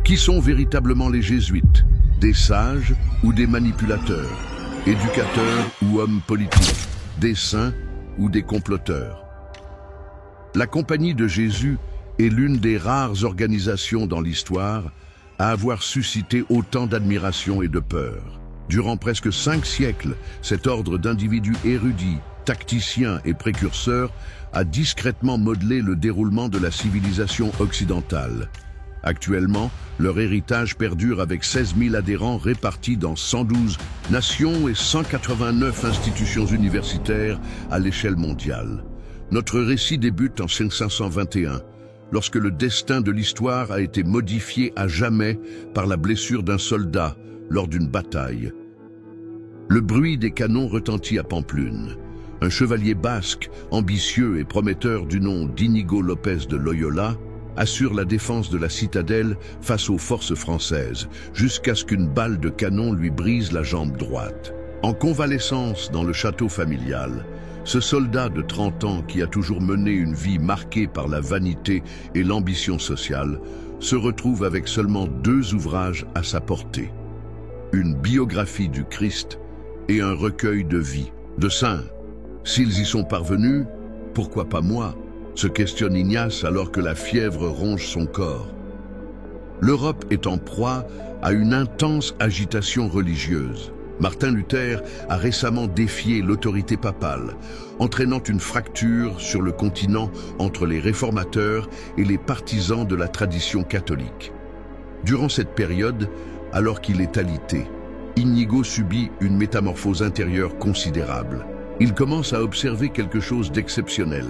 Qui sont véritablement les jésuites? Des sages ou des manipulateurs? Éducateurs ou hommes politiques? Des saints ou des comploteurs? La Compagnie de Jésus est l'une des rares organisations dans l'histoire à avoir suscité autant d'admiration et de peur. Durant presque 5 siècles, cet ordre d'individus érudits, tacticiens et précurseurs a discrètement modelé le déroulement de la civilisation occidentale. Actuellement, leur héritage perdure avec 16 000 adhérents répartis dans 112 nations et 189 institutions universitaires à l'échelle mondiale. Notre récit débute en 1521, lorsque le destin de l'histoire a été modifié à jamais par la blessure d'un soldat lors d'une bataille. Le bruit des canons retentit à Pampelune. Un chevalier basque, ambitieux et prometteur du nom d'Inigo Lopez de Loyola, assure la défense de la citadelle face aux forces françaises, jusqu'à ce qu'une balle de canon lui brise la jambe droite. En convalescence dans le château familial, ce soldat de 30 ans qui a toujours mené une vie marquée par la vanité et l'ambition sociale se retrouve avec seulement 2 ouvrages à sa portée. Une biographie du Christ et un recueil de vie, de saints. S'ils y sont parvenus, pourquoi pas moi? Se questionne Ignace alors que la fièvre ronge son corps. L'Europe est en proie à une intense agitation religieuse. Martin Luther a récemment défié l'autorité papale, entraînant une fracture sur le continent entre les réformateurs et les partisans de la tradition catholique. Durant cette période, alors qu'il est alité, Inigo subit une métamorphose intérieure considérable. Il commence à observer quelque chose d'exceptionnel.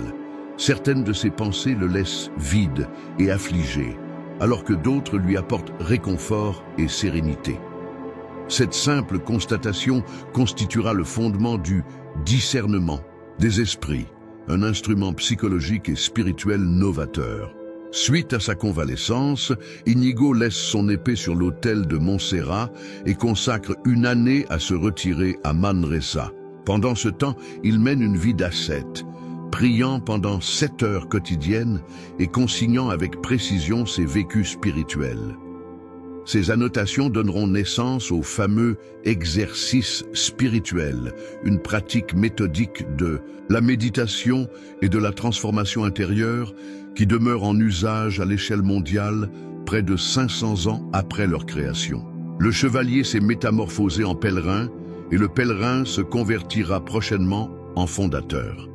Certaines de ses pensées le laissent vide et affligé, alors que d'autres lui apportent réconfort et sérénité. Cette simple constatation constituera le fondement du discernement des esprits, un instrument psychologique et spirituel novateur. Suite à sa convalescence, Inigo laisse son épée sur l'autel de Montserrat et consacre une année à se retirer à Manresa. Pendant ce temps, il mène une vie d'ascète, priant pendant 7 heures quotidiennes et consignant avec précision ses vécus spirituels. Ces annotations donneront naissance au fameux exercice spirituel, une pratique méthodique de la méditation et de la transformation intérieure qui demeure en usage à l'échelle mondiale près de 500 ans après leur création. Le chevalier s'est métamorphosé en pèlerin et le pèlerin se convertira prochainement en fondateur.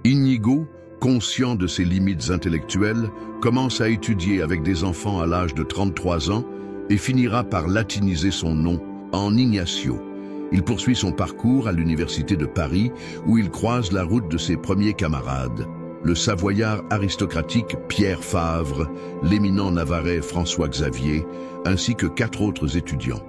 Inigo, conscient de ses limites intellectuelles, commence à étudier avec des enfants à l'âge de 33 ans et finira par latiniser son nom en Ignacio. Il poursuit son parcours à l'université de Paris où il croise la route de ses premiers camarades, le savoyard aristocratique Pierre Favre, l'éminent navarrais François Xavier, ainsi que 4 autres étudiants.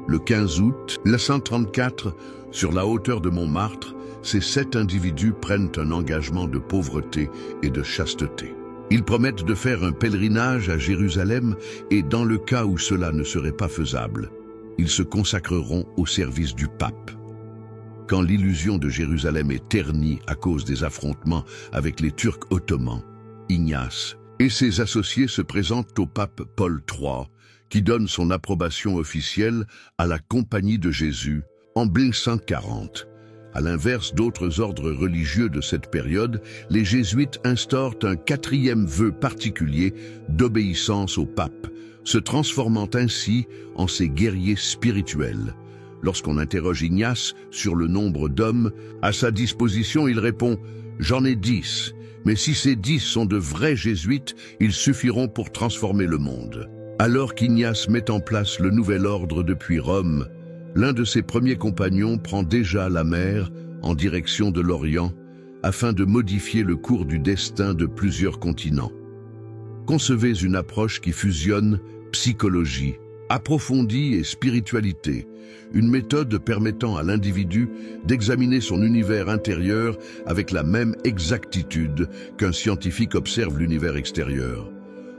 Le 15 août 1934, sur la hauteur de Montmartre, ces 7 individus prennent un engagement de pauvreté et de chasteté. Ils promettent de faire un pèlerinage à Jérusalem et dans le cas où cela ne serait pas faisable, ils se consacreront au service du pape. Quand l'illusion de Jérusalem est ternie à cause des affrontements avec les Turcs ottomans, Ignace et ses associés se présentent au pape Paul III, qui donne son approbation officielle à la Compagnie de Jésus en 1540. À l'inverse d'autres ordres religieux de cette période, les jésuites instaurent un 4e vœu particulier d'obéissance au pape, se transformant ainsi en ses guerriers spirituels. Lorsqu'on interroge Ignace sur le nombre d'hommes à sa disposition, il répond « J'en ai 10, mais si ces 10 sont de vrais jésuites, ils suffiront pour transformer le monde. » Alors qu'Ignace met en place le nouvel ordre depuis Rome, l'un de ses premiers compagnons prend déjà la mer en direction de l'Orient afin de modifier le cours du destin de plusieurs continents. Concevez une approche qui fusionne psychologie, approfondie et spiritualité, une méthode permettant à l'individu d'examiner son univers intérieur avec la même exactitude qu'un scientifique observe l'univers extérieur.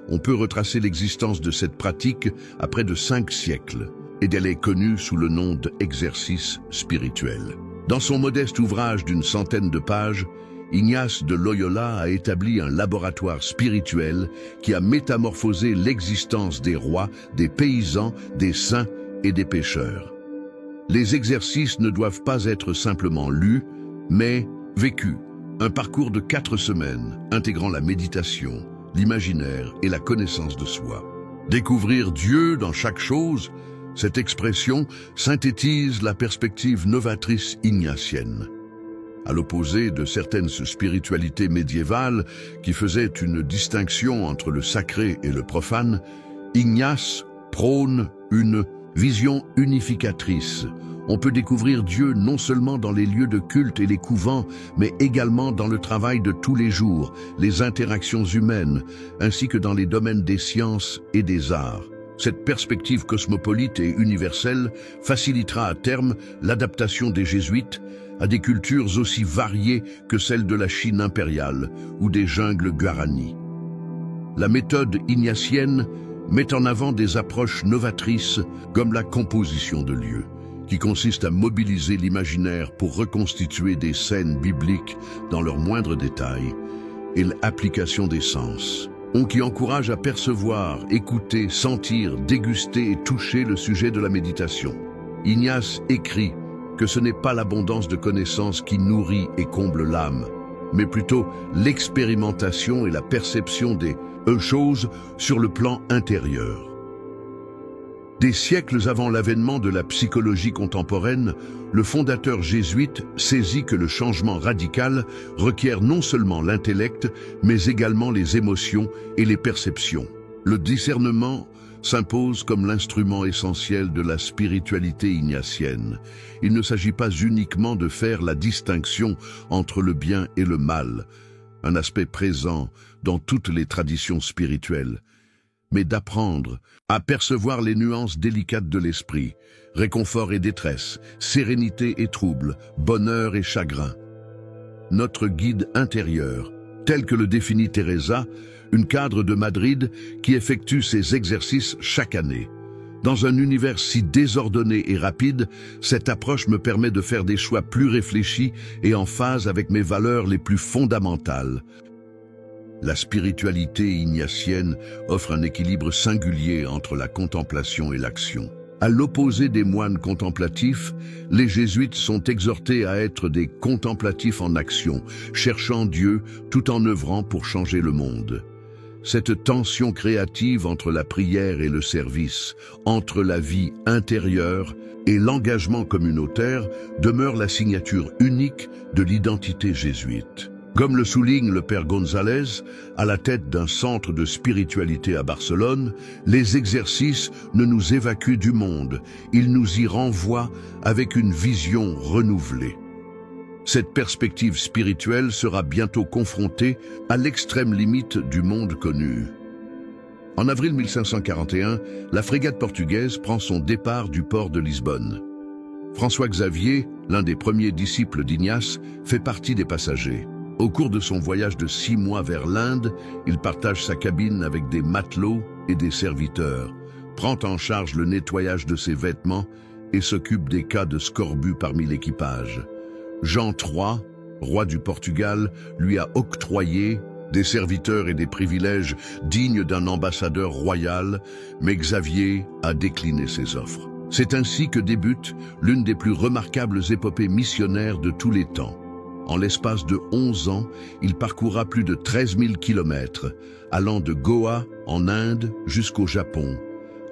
On peut retracer l'existence de cette pratique à près de 5 siècles, et elle est connue sous le nom d'exercice spirituel. Dans son modeste ouvrage d'une 100aine de pages, Ignace de Loyola a établi un laboratoire spirituel qui a métamorphosé l'existence des rois, des paysans, des saints et des pécheurs. Les exercices ne doivent pas être simplement lus, mais vécus. Un parcours de 4 semaines, intégrant la méditation, l'imaginaire et la connaissance de soi. Découvrir Dieu dans chaque chose, cette expression synthétise la perspective novatrice ignatienne. À l'opposé de certaines spiritualités médiévales qui faisaient une distinction entre le sacré et le profane, Ignace prône une vision unificatrice. On peut découvrir Dieu non seulement dans les lieux de culte et les couvents, mais également dans le travail de tous les jours, les interactions humaines, ainsi que dans les domaines des sciences et des arts. Cette perspective cosmopolite et universelle facilitera à terme l'adaptation des jésuites à des cultures aussi variées que celles de la Chine impériale ou des jungles guarani. La méthode ignatienne met en avant des approches novatrices comme la composition de lieux, qui consiste à mobiliser l'imaginaire pour reconstituer des scènes bibliques dans leurs moindres détails, et l'application des sens, qui encourage à percevoir, écouter, sentir, déguster et toucher le sujet de la méditation. Ignace écrit que ce n'est pas l'abondance de connaissances qui nourrit et comble l'âme, mais plutôt l'expérimentation et la perception des choses sur le plan intérieur. Des siècles avant l'avènement de la psychologie contemporaine, le fondateur jésuite saisit que le changement radical requiert non seulement l'intellect, mais également les émotions et les perceptions. Le discernement s'impose comme l'instrument essentiel de la spiritualité ignatienne. Il ne s'agit pas uniquement de faire la distinction entre le bien et le mal, un aspect présent dans toutes les traditions spirituelles, mais d'apprendre à percevoir les nuances délicates de l'esprit, réconfort et détresse, sérénité et trouble, bonheur et chagrin. Notre guide intérieur, tel que le définit Teresa, une cadre de Madrid qui effectue ses exercices chaque année. Dans un univers si désordonné et rapide, cette approche me permet de faire des choix plus réfléchis et en phase avec mes valeurs les plus fondamentales. La spiritualité ignatienne offre un équilibre singulier entre la contemplation et l'action. À l'opposé des moines contemplatifs, les jésuites sont exhortés à être des contemplatifs en action, cherchant Dieu tout en œuvrant pour changer le monde. Cette tension créative entre la prière et le service, entre la vie intérieure et l'engagement communautaire, demeure la signature unique de l'identité jésuite. Comme le souligne le père González, à la tête d'un centre de spiritualité à Barcelone, les exercices ne nous évacuent du monde, ils nous y renvoient avec une vision renouvelée. Cette perspective spirituelle sera bientôt confrontée à l'extrême limite du monde connu. En avril 1541, la frégate portugaise prend son départ du port de Lisbonne. François Xavier, l'un des premiers disciples d'Ignace, fait partie des passagers. Au cours de son voyage de 6 mois vers l'Inde, il partage sa cabine avec des matelots et des serviteurs, prend en charge le nettoyage de ses vêtements et s'occupe des cas de scorbut parmi l'équipage. Jean III, roi du Portugal, lui a octroyé des serviteurs et des privilèges dignes d'un ambassadeur royal, mais Xavier a décliné ses offres. C'est ainsi que débute l'une des plus remarquables épopées missionnaires de tous les temps. En l'espace de 11 ans, il parcourra plus de 13 000 kilomètres, allant de Goa, en Inde, jusqu'au Japon,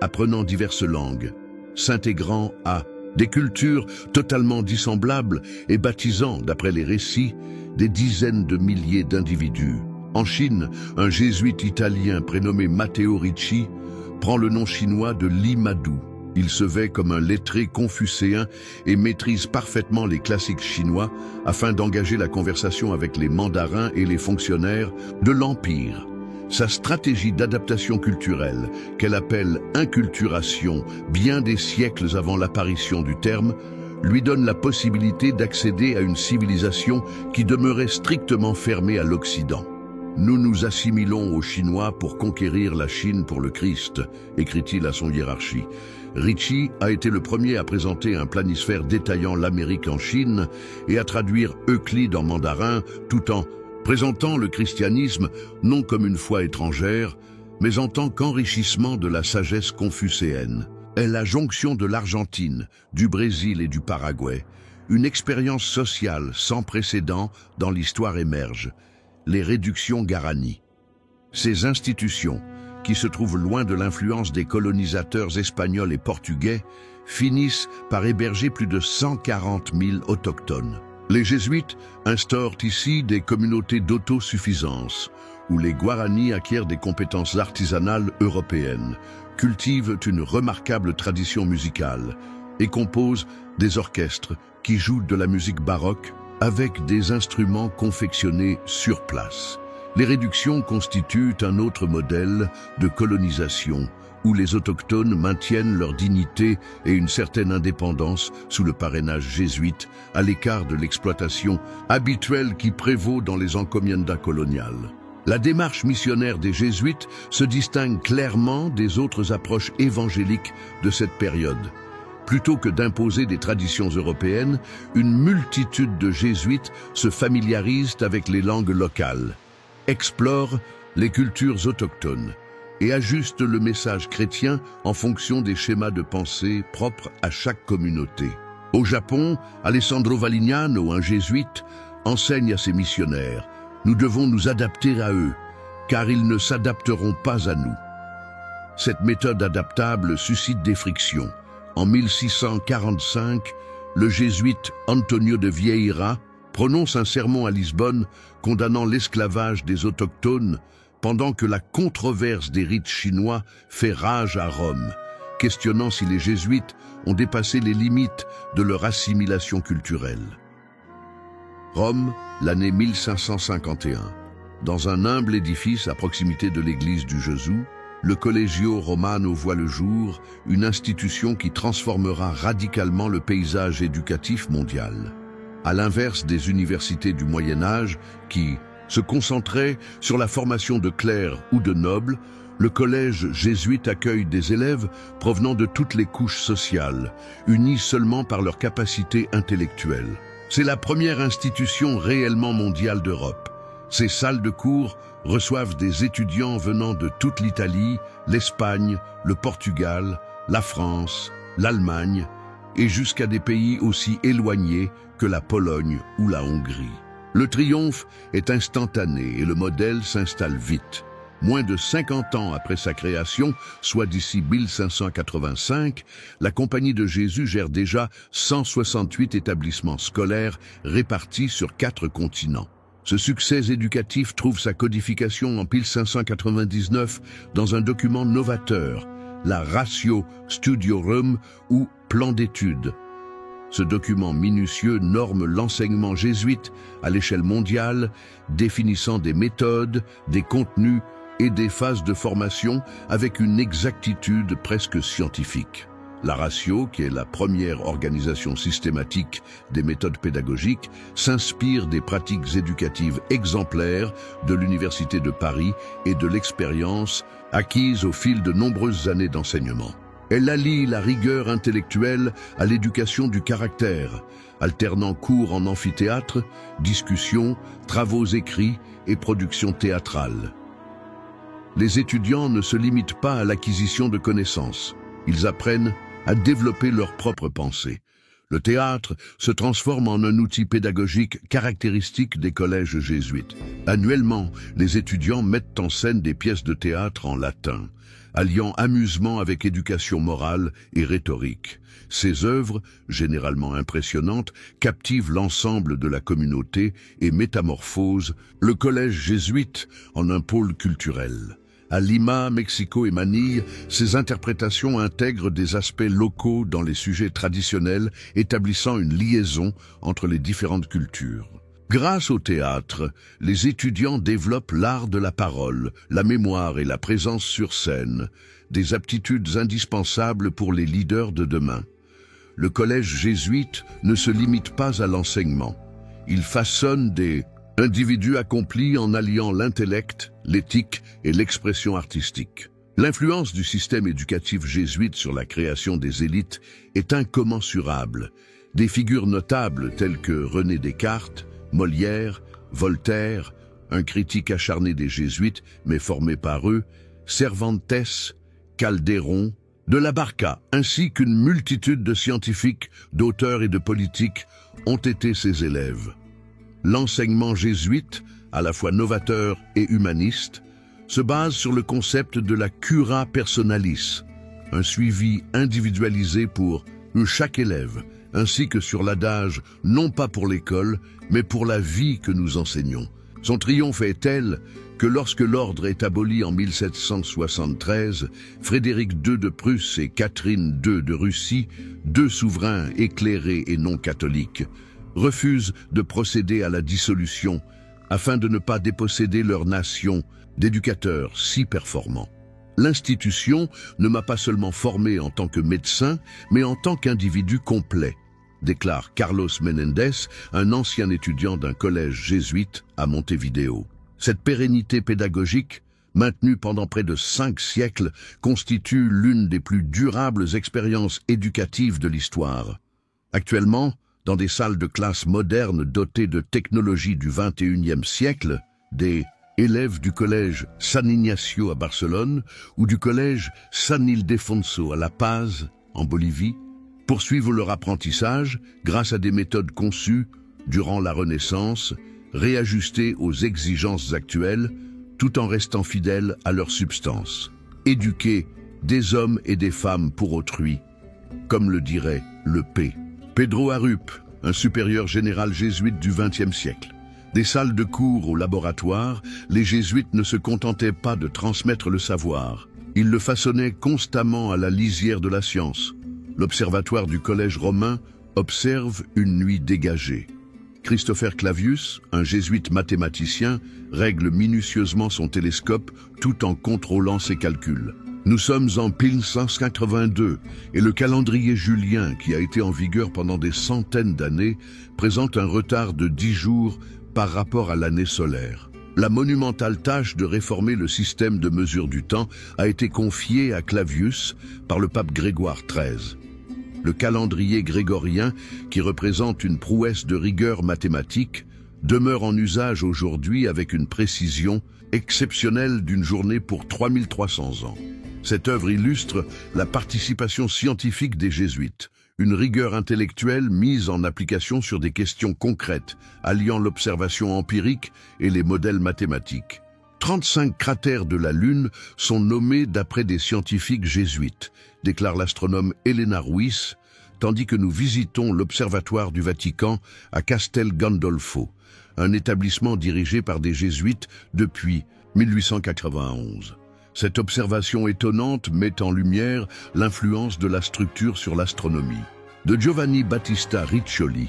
apprenant diverses langues, s'intégrant à des cultures totalement dissemblables et baptisant, d'après les récits, des dizaines de milliers d'individus. En Chine, un jésuite italien prénommé Matteo Ricci prend le nom chinois de Li Madu. Il se vêt comme un lettré confucéen et maîtrise parfaitement les classiques chinois afin d'engager la conversation avec les mandarins et les fonctionnaires de l'Empire. Sa stratégie d'adaptation culturelle, qu'elle appelle inculturation, bien des siècles avant l'apparition du terme, lui donne la possibilité d'accéder à une civilisation qui demeurait strictement fermée à l'Occident. Nous nous assimilons aux Chinois pour conquérir la Chine pour le Christ, écrit-il à son hiérarchie. Ricci a été le premier à présenter un planisphère détaillant l'Amérique en Chine et à traduire Euclide en mandarin, tout en présentant le christianisme non comme une foi étrangère, mais en tant qu'enrichissement de la sagesse confucéenne. Est la jonction de l'Argentine, du Brésil et du Paraguay. Une expérience sociale sans précédent dans l'histoire émerge, les réductions Guarani. Ces institutions, qui se trouvent loin de l'influence des colonisateurs espagnols et portugais, finissent par héberger plus de 140 000 autochtones. Les jésuites instaurent ici des communautés d'autosuffisance, où les Guaranis acquièrent des compétences artisanales européennes, cultivent une remarquable tradition musicale et composent des orchestres qui jouent de la musique baroque avec des instruments confectionnés sur place. Les réductions constituent un autre modèle de colonisation où les autochtones maintiennent leur dignité et une certaine indépendance sous le parrainage jésuite, à l'écart de l'exploitation habituelle qui prévaut dans les encomiendas coloniales. La démarche missionnaire des jésuites se distingue clairement des autres approches évangéliques de cette période. Plutôt que d'imposer des traditions européennes, une multitude de jésuites se familiarisent avec les langues locales, explorent les cultures autochtones et ajustent le message chrétien en fonction des schémas de pensée propres à chaque communauté. Au Japon, Alessandro Valignano, un jésuite, enseigne à ses missionnaires: nous devons nous adapter à eux, car ils ne s'adapteront pas à nous. Cette méthode adaptable suscite des frictions. En 1645, le jésuite Antonio de Vieira prononce un sermon à Lisbonne condamnant l'esclavage des autochtones pendant que la controverse des rites chinois fait rage à Rome, questionnant si les jésuites ont dépassé les limites de leur assimilation culturelle. Rome, l'année 1551. Dans un humble édifice à proximité de l'église du Gesù, le Collegio Romano voit le jour, une institution qui transformera radicalement le paysage éducatif mondial. À l'inverse des universités du Moyen-Âge qui se concentraient sur la formation de clercs ou de nobles, le collège jésuite accueille des élèves provenant de toutes les couches sociales, unis seulement par leur capacité intellectuelle. C'est la première institution réellement mondiale d'Europe. Ces salles de cours reçoivent des étudiants venant de toute l'Italie, l'Espagne, le Portugal, la France, l'Allemagne et jusqu'à des pays aussi éloignés que la Pologne ou la Hongrie. Le triomphe est instantané et le modèle s'installe vite. Moins de 50 ans après sa création, soit d'ici 1585, la Compagnie de Jésus gère déjà 168 établissements scolaires répartis sur 4 continents. Ce succès éducatif trouve sa codification en 1599 dans un document novateur, la Ratio Studiorum ou Plan d'études. Ce document minutieux norme l'enseignement jésuite à l'échelle mondiale, définissant des méthodes, des contenus et des phases de formation avec une exactitude presque scientifique. La Ratio, qui est la première organisation systématique des méthodes pédagogiques, s'inspire des pratiques éducatives exemplaires de l'Université de Paris et de l'expérience acquise au fil de nombreuses années d'enseignement. Elle allie la rigueur intellectuelle à l'éducation du caractère, alternant cours en amphithéâtre, discussions, travaux écrits et productions théâtrales. Les étudiants ne se limitent pas à l'acquisition de connaissances. Ils apprennent à développer leur propre pensée. Le théâtre se transforme en un outil pédagogique caractéristique des collèges jésuites. Annuellement, les étudiants mettent en scène des pièces de théâtre en latin, alliant amusement avec éducation morale et rhétorique. Ces œuvres, généralement impressionnantes, captivent l'ensemble de la communauté et métamorphosent le collège jésuite en un pôle culturel. À Lima, Mexico et Manille, ces interprétations intègrent des aspects locaux dans les sujets traditionnels, établissant une liaison entre les différentes cultures. Grâce au théâtre, les étudiants développent l'art de la parole, la mémoire et la présence sur scène, des aptitudes indispensables pour les leaders de demain. Le collège jésuite ne se limite pas à l'enseignement. Il façonne des Individu accompli en alliant l'intellect, l'éthique et l'expression artistique. L'influence du système éducatif jésuite sur la création des élites est incommensurable. Des figures notables telles que René Descartes, Molière, Voltaire, un critique acharné des jésuites mais formé par eux, Cervantes, Calderon, de la Barca, ainsi qu'une multitude de scientifiques, d'auteurs et de politiques ont été ses élèves. L'enseignement jésuite, à la fois novateur et humaniste, se base sur le concept de la cura personalis, un suivi individualisé pour chaque élève, ainsi que sur l'adage non pas pour l'école, mais pour la vie que nous enseignons. Son triomphe est tel que lorsque l'ordre est aboli en 1773, Frédéric II de Prusse et Catherine II de Russie, deux souverains éclairés et non catholiques, refusent de procéder à la dissolution afin de ne pas déposséder leur nation d'éducateurs si performants. L'institution ne m'a pas seulement formé en tant que médecin, mais en tant qu'individu complet, déclare Carlos Menendez, un ancien étudiant d'un collège jésuite à Montevideo. Cette pérennité pédagogique, maintenue pendant près de 5 siècles, constitue l'une des plus durables expériences éducatives de l'histoire. Actuellement, dans des salles de classe modernes dotées de technologies du XXIe siècle, des élèves du collège San Ignacio à Barcelone ou du collège San Ildefonso à La Paz, en Bolivie, poursuivent leur apprentissage grâce à des méthodes conçues durant la Renaissance, réajustées aux exigences actuelles, tout en restant fidèles à leur substance. Éduquer des hommes et des femmes pour autrui, comme le dirait le P. Pedro Arrup, un supérieur général jésuite du XXe siècle. Des salles de cours au laboratoire, les jésuites ne se contentaient pas de transmettre le savoir. Ils le façonnaient constamment à la lisière de la science. L'observatoire du collège romain observe une nuit dégagée. Christopher Clavius, un jésuite mathématicien, règle minutieusement son télescope tout en contrôlant ses calculs. Nous sommes en 1182 et le calendrier julien, qui a été en vigueur pendant des centaines d'années, présente un retard de 10 jours par rapport à l'année solaire. La monumentale tâche de réformer le système de mesure du temps a été confiée à Clavius par le pape Grégoire XIII. Le calendrier grégorien, qui représente une prouesse de rigueur mathématique, demeure en usage aujourd'hui avec une précision exceptionnelle d'une journée pour 3300 ans. Cette œuvre illustre la participation scientifique des jésuites, une rigueur intellectuelle mise en application sur des questions concrètes, alliant l'observation empirique et les modèles mathématiques. 35 cratères de la Lune sont nommés d'après des scientifiques jésuites, déclare l'astronome Elena Ruiz, tandis que nous visitons l'Observatoire du Vatican à Castel Gandolfo, un établissement dirigé par des jésuites depuis 1891. Cette observation étonnante met en lumière l'influence de la structure sur l'astronomie. De Giovanni Battista Riccioli,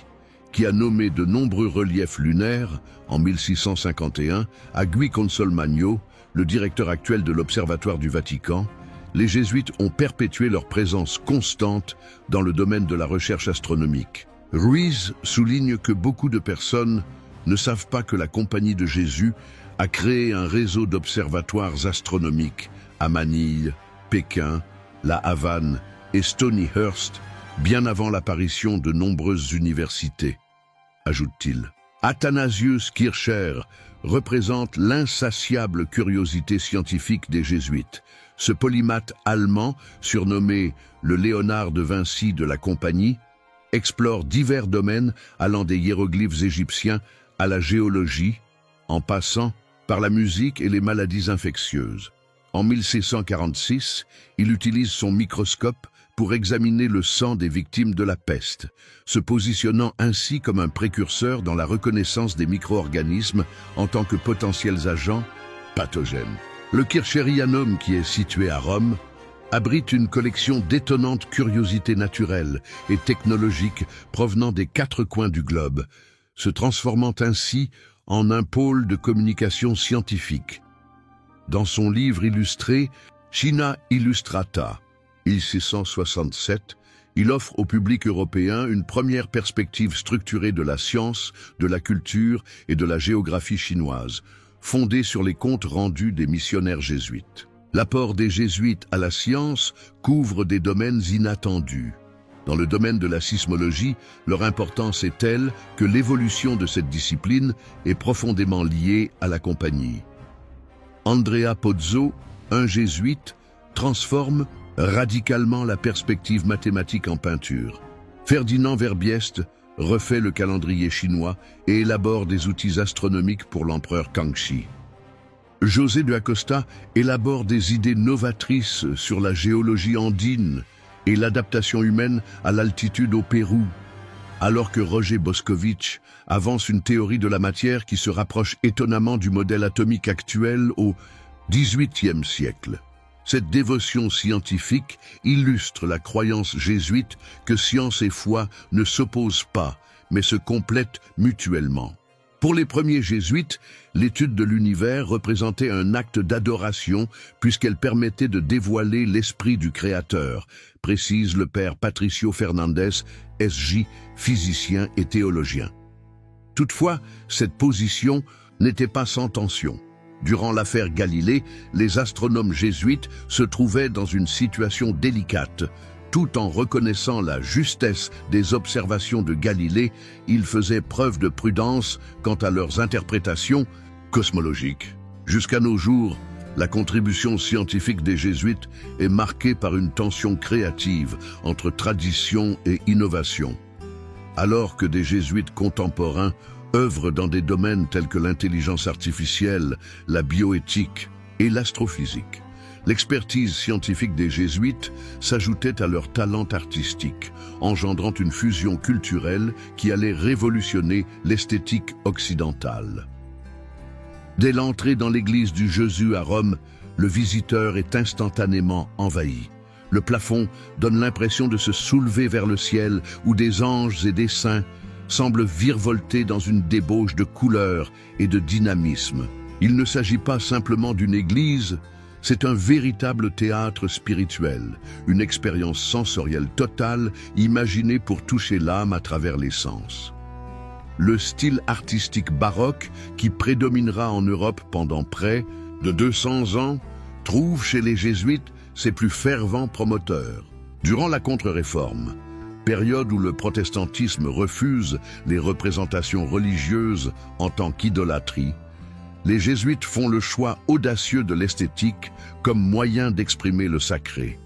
qui a nommé de nombreux reliefs lunaires en 1651 à Guy Consolmagno, le directeur actuel de l'Observatoire du Vatican, les jésuites ont perpétué leur présence constante dans le domaine de la recherche astronomique. Ruiz souligne que beaucoup de personnes ne savent pas que la Compagnie de Jésus a créé un réseau d'observatoires astronomiques à Manille, Pékin, La Havane et Stonyhurst, bien avant l'apparition de nombreuses universités, ajoute-t-il. Athanasius Kircher représente l'insatiable curiosité scientifique des jésuites. Ce polymathe allemand, surnommé le Léonard de Vinci de la Compagnie, explore divers domaines allant des hiéroglyphes égyptiens à la géologie, en passant par la musique et les maladies infectieuses. En 1646, il utilise son microscope pour examiner le sang des victimes de la peste, se positionnant ainsi comme un précurseur dans la reconnaissance des micro-organismes en tant que potentiels agents pathogènes. Le Kircherianum, qui est situé à Rome, abrite une collection d'étonnantes curiosités naturelles et technologiques provenant des 4 coins du globe, se transformant ainsi en un pôle de communication scientifique. Dans son livre illustré China Illustrata, 1667, Il offre au public européen une première perspective structurée de la science, de la culture et de la géographie chinoise, fondée sur les comptes rendus des missionnaires jésuites. L'apport des jésuites à la science couvre des domaines inattendus. Dans le domaine de la sismologie, leur importance est telle que l'évolution de cette discipline est profondément liée à la compagnie. Andrea Pozzo, un jésuite, transforme radicalement la perspective mathématique en peinture. Ferdinand Verbiest refait le calendrier chinois et élabore des outils astronomiques pour l'empereur Kangxi. José de Acosta élabore des idées novatrices sur la géologie andine et l'adaptation humaine à l'altitude au Pérou, alors que Roger Boscovich avance une théorie de la matière qui se rapproche étonnamment du modèle atomique actuel au XVIIIe siècle. Cette dévotion scientifique illustre la croyance jésuite que science et foi ne s'opposent pas, mais se complètent mutuellement. Pour les premiers jésuites, l'étude de l'univers représentait un acte d'adoration puisqu'elle permettait de dévoiler l'esprit du Créateur, précise le père Patricio Fernandez, S.J., physicien et théologien. Toutefois, cette position n'était pas sans tension. Durant l'affaire Galilée, les astronomes jésuites se trouvaient dans une situation délicate. Tout en reconnaissant la justesse des observations de Galilée, ils faisaient preuve de prudence quant à leurs interprétations cosmologiques. Jusqu'à nos jours, la contribution scientifique des jésuites est marquée par une tension créative entre tradition et innovation. Alors que des jésuites contemporains œuvrent dans des domaines tels que l'intelligence artificielle, la bioéthique et l'astrophysique, l'expertise scientifique des jésuites s'ajoutait à leur talent artistique, engendrant une fusion culturelle qui allait révolutionner l'esthétique occidentale. Dès l'entrée dans l'église du Jésus à Rome, le visiteur est instantanément envahi. Le plafond donne l'impression de se soulever vers le ciel où des anges et des saints semblent virevolter dans une débauche de couleurs et de dynamisme. Il ne s'agit pas simplement d'une église, c'est un véritable théâtre spirituel, une expérience sensorielle totale imaginée pour toucher l'âme à travers les sens. Le style artistique baroque, qui prédominera en Europe pendant près de 200 ans, trouve chez les jésuites ses plus fervents promoteurs. Durant la Contre-Réforme, période où le protestantisme refuse les représentations religieuses en tant qu'idolâtrie, les jésuites font le choix audacieux de l'esthétique comme moyen d'exprimer le sacré.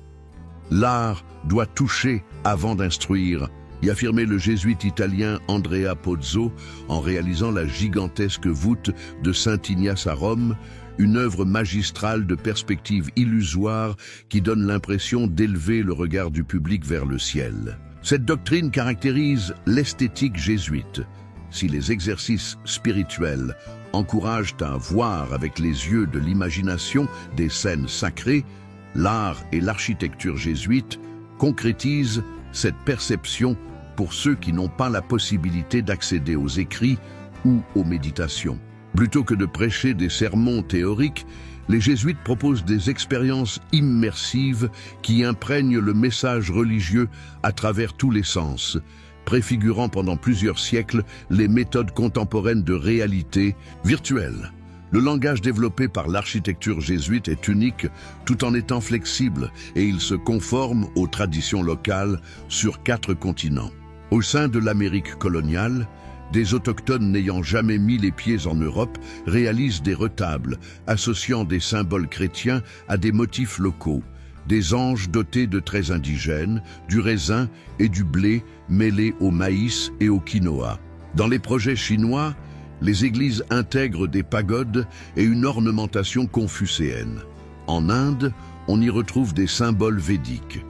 L'art doit toucher avant d'instruire, y affirmait le jésuite italien Andrea Pozzo en réalisant la gigantesque voûte de Saint-Ignace à Rome, une œuvre magistrale de perspective illusoire qui donne l'impression d'élever le regard du public vers le ciel. Cette doctrine caractérise l'esthétique jésuite. Si les exercices spirituels encouragent à voir avec les yeux de l'imagination des scènes sacrées, l'art et l'architecture jésuite concrétisent cette perception pour ceux qui n'ont pas la possibilité d'accéder aux écrits ou aux méditations. Plutôt que de prêcher des sermons théoriques, les jésuites proposent des expériences immersives qui imprègnent le message religieux à travers tous les sens, préfigurant pendant plusieurs siècles les méthodes contemporaines de réalité virtuelle. Le langage développé par l'architecture jésuite est unique tout en étant flexible et il se conforme aux traditions locales sur 4 continents. Au sein de l'Amérique coloniale, des autochtones n'ayant jamais mis les pieds en Europe réalisent des retables associant des symboles chrétiens à des motifs locaux, des anges dotés de traits indigènes, du raisin et du blé mêlés au maïs et au quinoa. Dans les projets chinois, les églises intègrent des pagodes et une ornementation confucéenne. En Inde, on y retrouve des symboles védiques.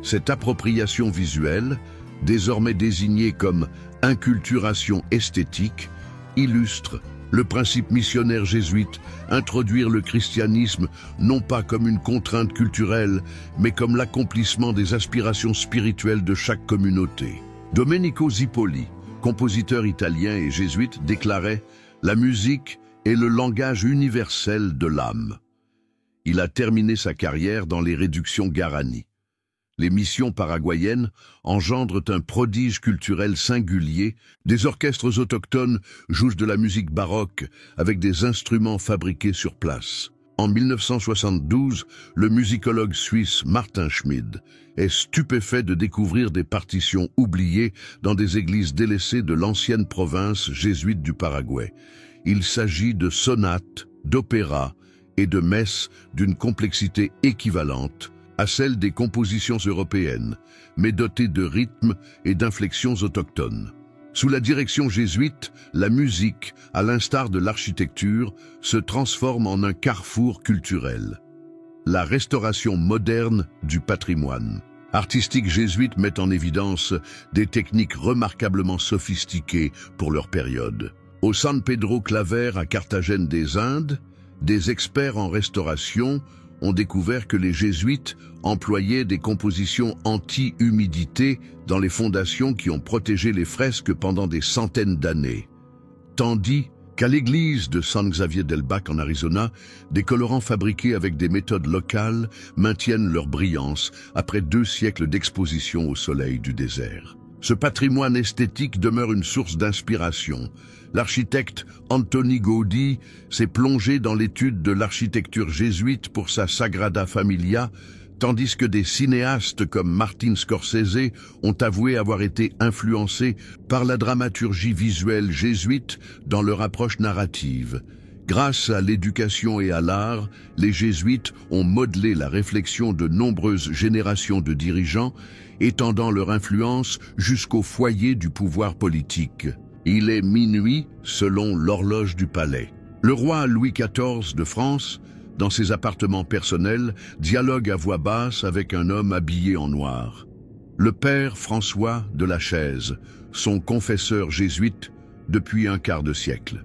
Cette appropriation visuelle, désormais désignée comme inculturation esthétique, illustre le principe missionnaire jésuite, introduire le christianisme non pas comme une contrainte culturelle, mais comme l'accomplissement des aspirations spirituelles de chaque communauté. Domenico Zippoli, compositeur italien et jésuite, déclarait « La musique est le langage universel de l'âme ». Il a terminé sa carrière dans les réductions Guarani. Les missions paraguayennes engendrent un prodige culturel singulier. Des orchestres autochtones jouent de la musique baroque avec des instruments fabriqués sur place. En 1972, le musicologue suisse Martin Schmid est stupéfait de découvrir des partitions oubliées dans des églises délaissées de l'ancienne province jésuite du Paraguay. Il s'agit de sonates, d'opéras et de messes d'une complexité équivalente à celle des compositions européennes, mais dotées de rythmes et d'inflexions autochtones. Sous la direction jésuite, la musique, à l'instar de l'architecture, se transforme en un carrefour culturel. La restauration moderne du patrimoine artistique jésuite met en évidence des techniques remarquablement sophistiquées pour leur période. Au San Pedro Claver à Carthagène des Indes, des experts en restauration ont découvert que les jésuites employaient des compositions anti-humidité dans les fondations qui ont protégé les fresques pendant des centaines d'années. Tandis qu'à l'église de San Xavier del Bac en Arizona, des colorants fabriqués avec des méthodes locales maintiennent leur brillance après 2 siècles d'exposition au soleil du désert. Ce patrimoine esthétique demeure une source d'inspiration. L'architecte Antoni Gaudí s'est plongé dans l'étude de l'architecture jésuite pour sa Sagrada Familia, tandis que des cinéastes comme Martin Scorsese ont avoué avoir été influencés par la dramaturgie visuelle jésuite dans leur approche narrative. Grâce à l'éducation et à l'art, les jésuites ont modelé la réflexion de nombreuses générations de dirigeants, étendant leur influence jusqu'au foyer du pouvoir politique. Il est minuit selon l'horloge du palais. Le roi Louis XIV de France, dans ses appartements personnels, dialogue à voix basse avec un homme habillé en noir. Le père François de la Chaise, son confesseur jésuite depuis un quart de siècle.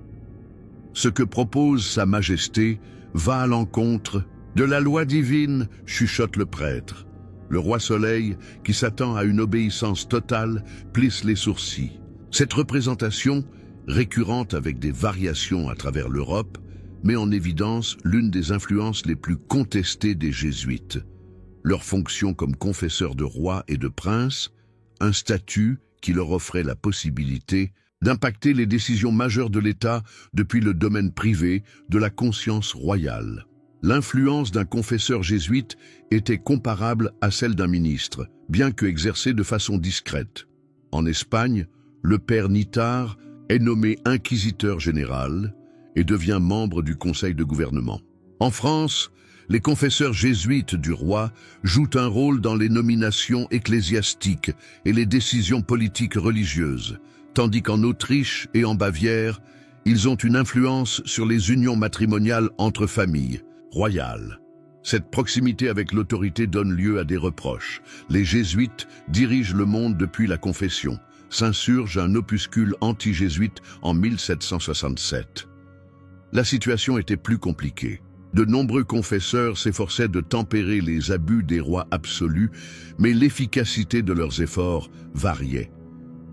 Ce que propose Sa Majesté va à l'encontre de la loi divine, chuchote le prêtre. Le roi Soleil, qui s'attend à une obéissance totale, plisse les sourcils. Cette représentation, récurrente avec des variations à travers l'Europe, met en évidence l'une des influences les plus contestées des jésuites. Leur fonction comme confesseurs de rois et de princes, un statut qui leur offrait la possibilité d'impacter les décisions majeures de l'État depuis le domaine privé de la conscience royale. L'influence d'un confesseur jésuite était comparable à celle d'un ministre, bien que exercée de façon discrète. En Espagne, le père Nitar est nommé inquisiteur général et devient membre du conseil de gouvernement. En France, les confesseurs jésuites du roi jouent un rôle dans les nominations ecclésiastiques et les décisions politiques religieuses, tandis qu'en Autriche et en Bavière, ils ont une influence sur les unions matrimoniales entre familles royales. Cette proximité avec l'autorité donne lieu à des reproches. Les jésuites dirigent le monde depuis la confession. S'insurge un opuscule anti-jésuite en 1767. La situation était plus compliquée. De nombreux confesseurs s'efforçaient de tempérer les abus des rois absolus, mais l'efficacité de leurs efforts variait.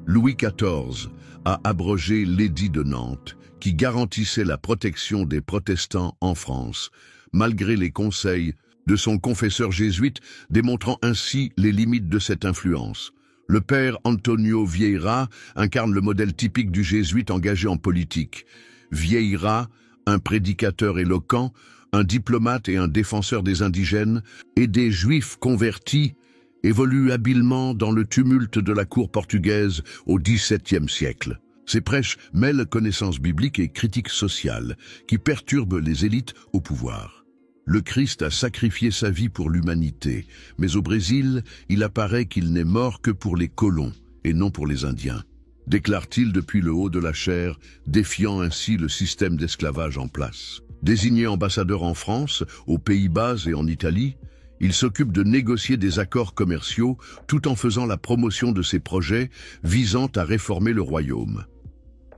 Louis XIV a abrogé l'édit de Nantes, qui garantissait la protection des protestants en France, malgré les conseils de son confesseur jésuite, démontrant ainsi les limites de cette influence. Le père Antonio Vieira incarne le modèle typique du jésuite engagé en politique. Vieira, un prédicateur éloquent, un diplomate et un défenseur des indigènes et des juifs convertis, évolue habilement dans le tumulte de la cour portugaise au XVIIe siècle. Ses prêches mêlent connaissances bibliques et critiques sociales qui perturbent les élites au pouvoir. Le Christ a sacrifié sa vie pour l'humanité, mais au Brésil, il apparaît qu'il n'est mort que pour les colons et non pour les Indiens, déclare-t-il depuis le haut de la chaire, défiant ainsi le système d'esclavage en place. Désigné ambassadeur en France, aux Pays-Bas et en Italie, il s'occupe de négocier des accords commerciaux tout en faisant la promotion de ses projets visant à réformer le royaume.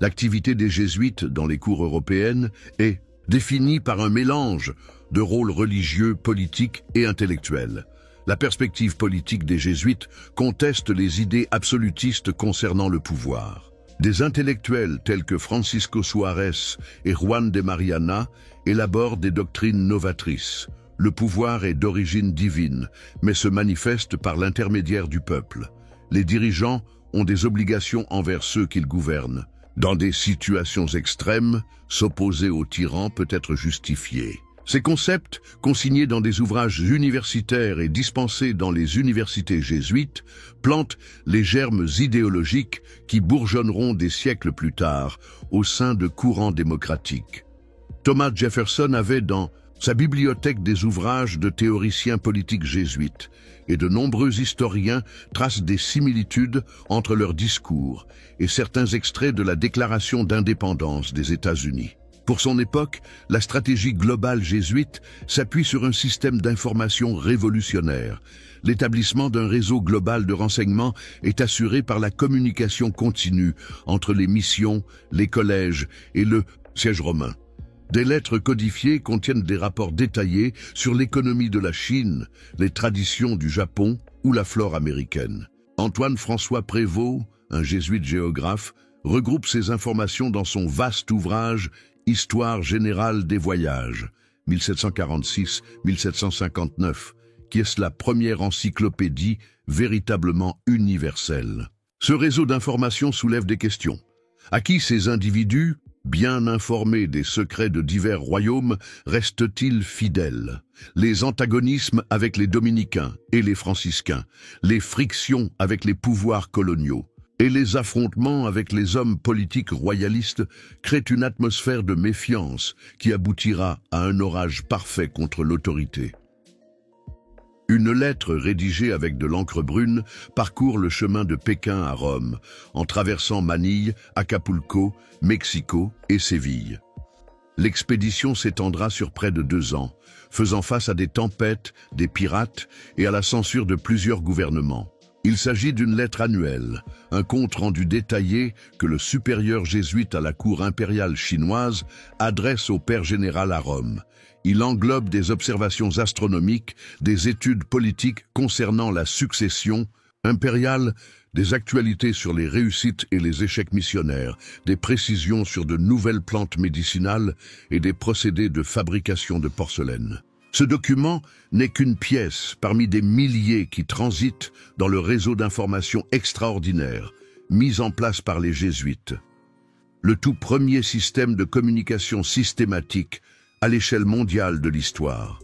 L'activité des jésuites dans les cours européennes est définie par un mélange de rôles religieux, politiques et intellectuels. La perspective politique des jésuites conteste les idées absolutistes concernant le pouvoir. Des intellectuels tels que Francisco Suárez et Juan de Mariana élaborent des doctrines novatrices. Le pouvoir est d'origine divine, mais se manifeste par l'intermédiaire du peuple. Les dirigeants ont des obligations envers ceux qu'ils gouvernent. Dans des situations extrêmes, s'opposer aux tyrans peut être justifié. Ces concepts, consignés dans des ouvrages universitaires et dispensés dans les universités jésuites, plantent les germes idéologiques qui bourgeonneront des siècles plus tard au sein de courants démocratiques. Thomas Jefferson avait dans sa bibliothèque des ouvrages de théoriciens politiques jésuites, et de nombreux historiens tracent des similitudes entre leurs discours et certains extraits de la Déclaration d'indépendance des États-Unis. Pour son époque, la stratégie globale jésuite s'appuie sur un système d'information révolutionnaire. L'établissement d'un réseau global de renseignement est assuré par la communication continue entre les missions, les collèges et le siège romain. Des lettres codifiées contiennent des rapports détaillés sur l'économie de la Chine, les traditions du Japon ou la flore américaine. Antoine-François Prévost, un jésuite géographe, regroupe ces informations dans son vaste ouvrage « Histoire générale des voyages » 1746-1759, qui est la première encyclopédie véritablement universelle. Ce réseau d'informations soulève des questions. À qui ces individus, bien informés des secrets de divers royaumes, restent-ils fidèles? Les antagonismes avec les dominicains et les franciscains, les frictions avec les pouvoirs coloniaux et les affrontements avec les hommes politiques royalistes créent une atmosphère de méfiance qui aboutira à un orage parfait contre l'autorité. Une lettre rédigée avec de l'encre brune parcourt le chemin de Pékin à Rome, en traversant Manille, Acapulco, Mexico et Séville. L'expédition s'étendra sur près de 2 ans, faisant face à des tempêtes, des pirates et à la censure de plusieurs gouvernements. Il s'agit d'une lettre annuelle, un compte-rendu détaillé que le supérieur jésuite à la cour impériale chinoise adresse au père général à Rome. Il englobe des observations astronomiques, des études politiques concernant la succession impériale, des actualités sur les réussites et les échecs missionnaires, des précisions sur de nouvelles plantes médicinales et des procédés de fabrication de porcelaine. Ce document n'est qu'une pièce parmi des milliers qui transitent dans le réseau d'informations extraordinaires mis en place par les jésuites. Le tout premier système de communication systématique à l'échelle mondiale de l'histoire.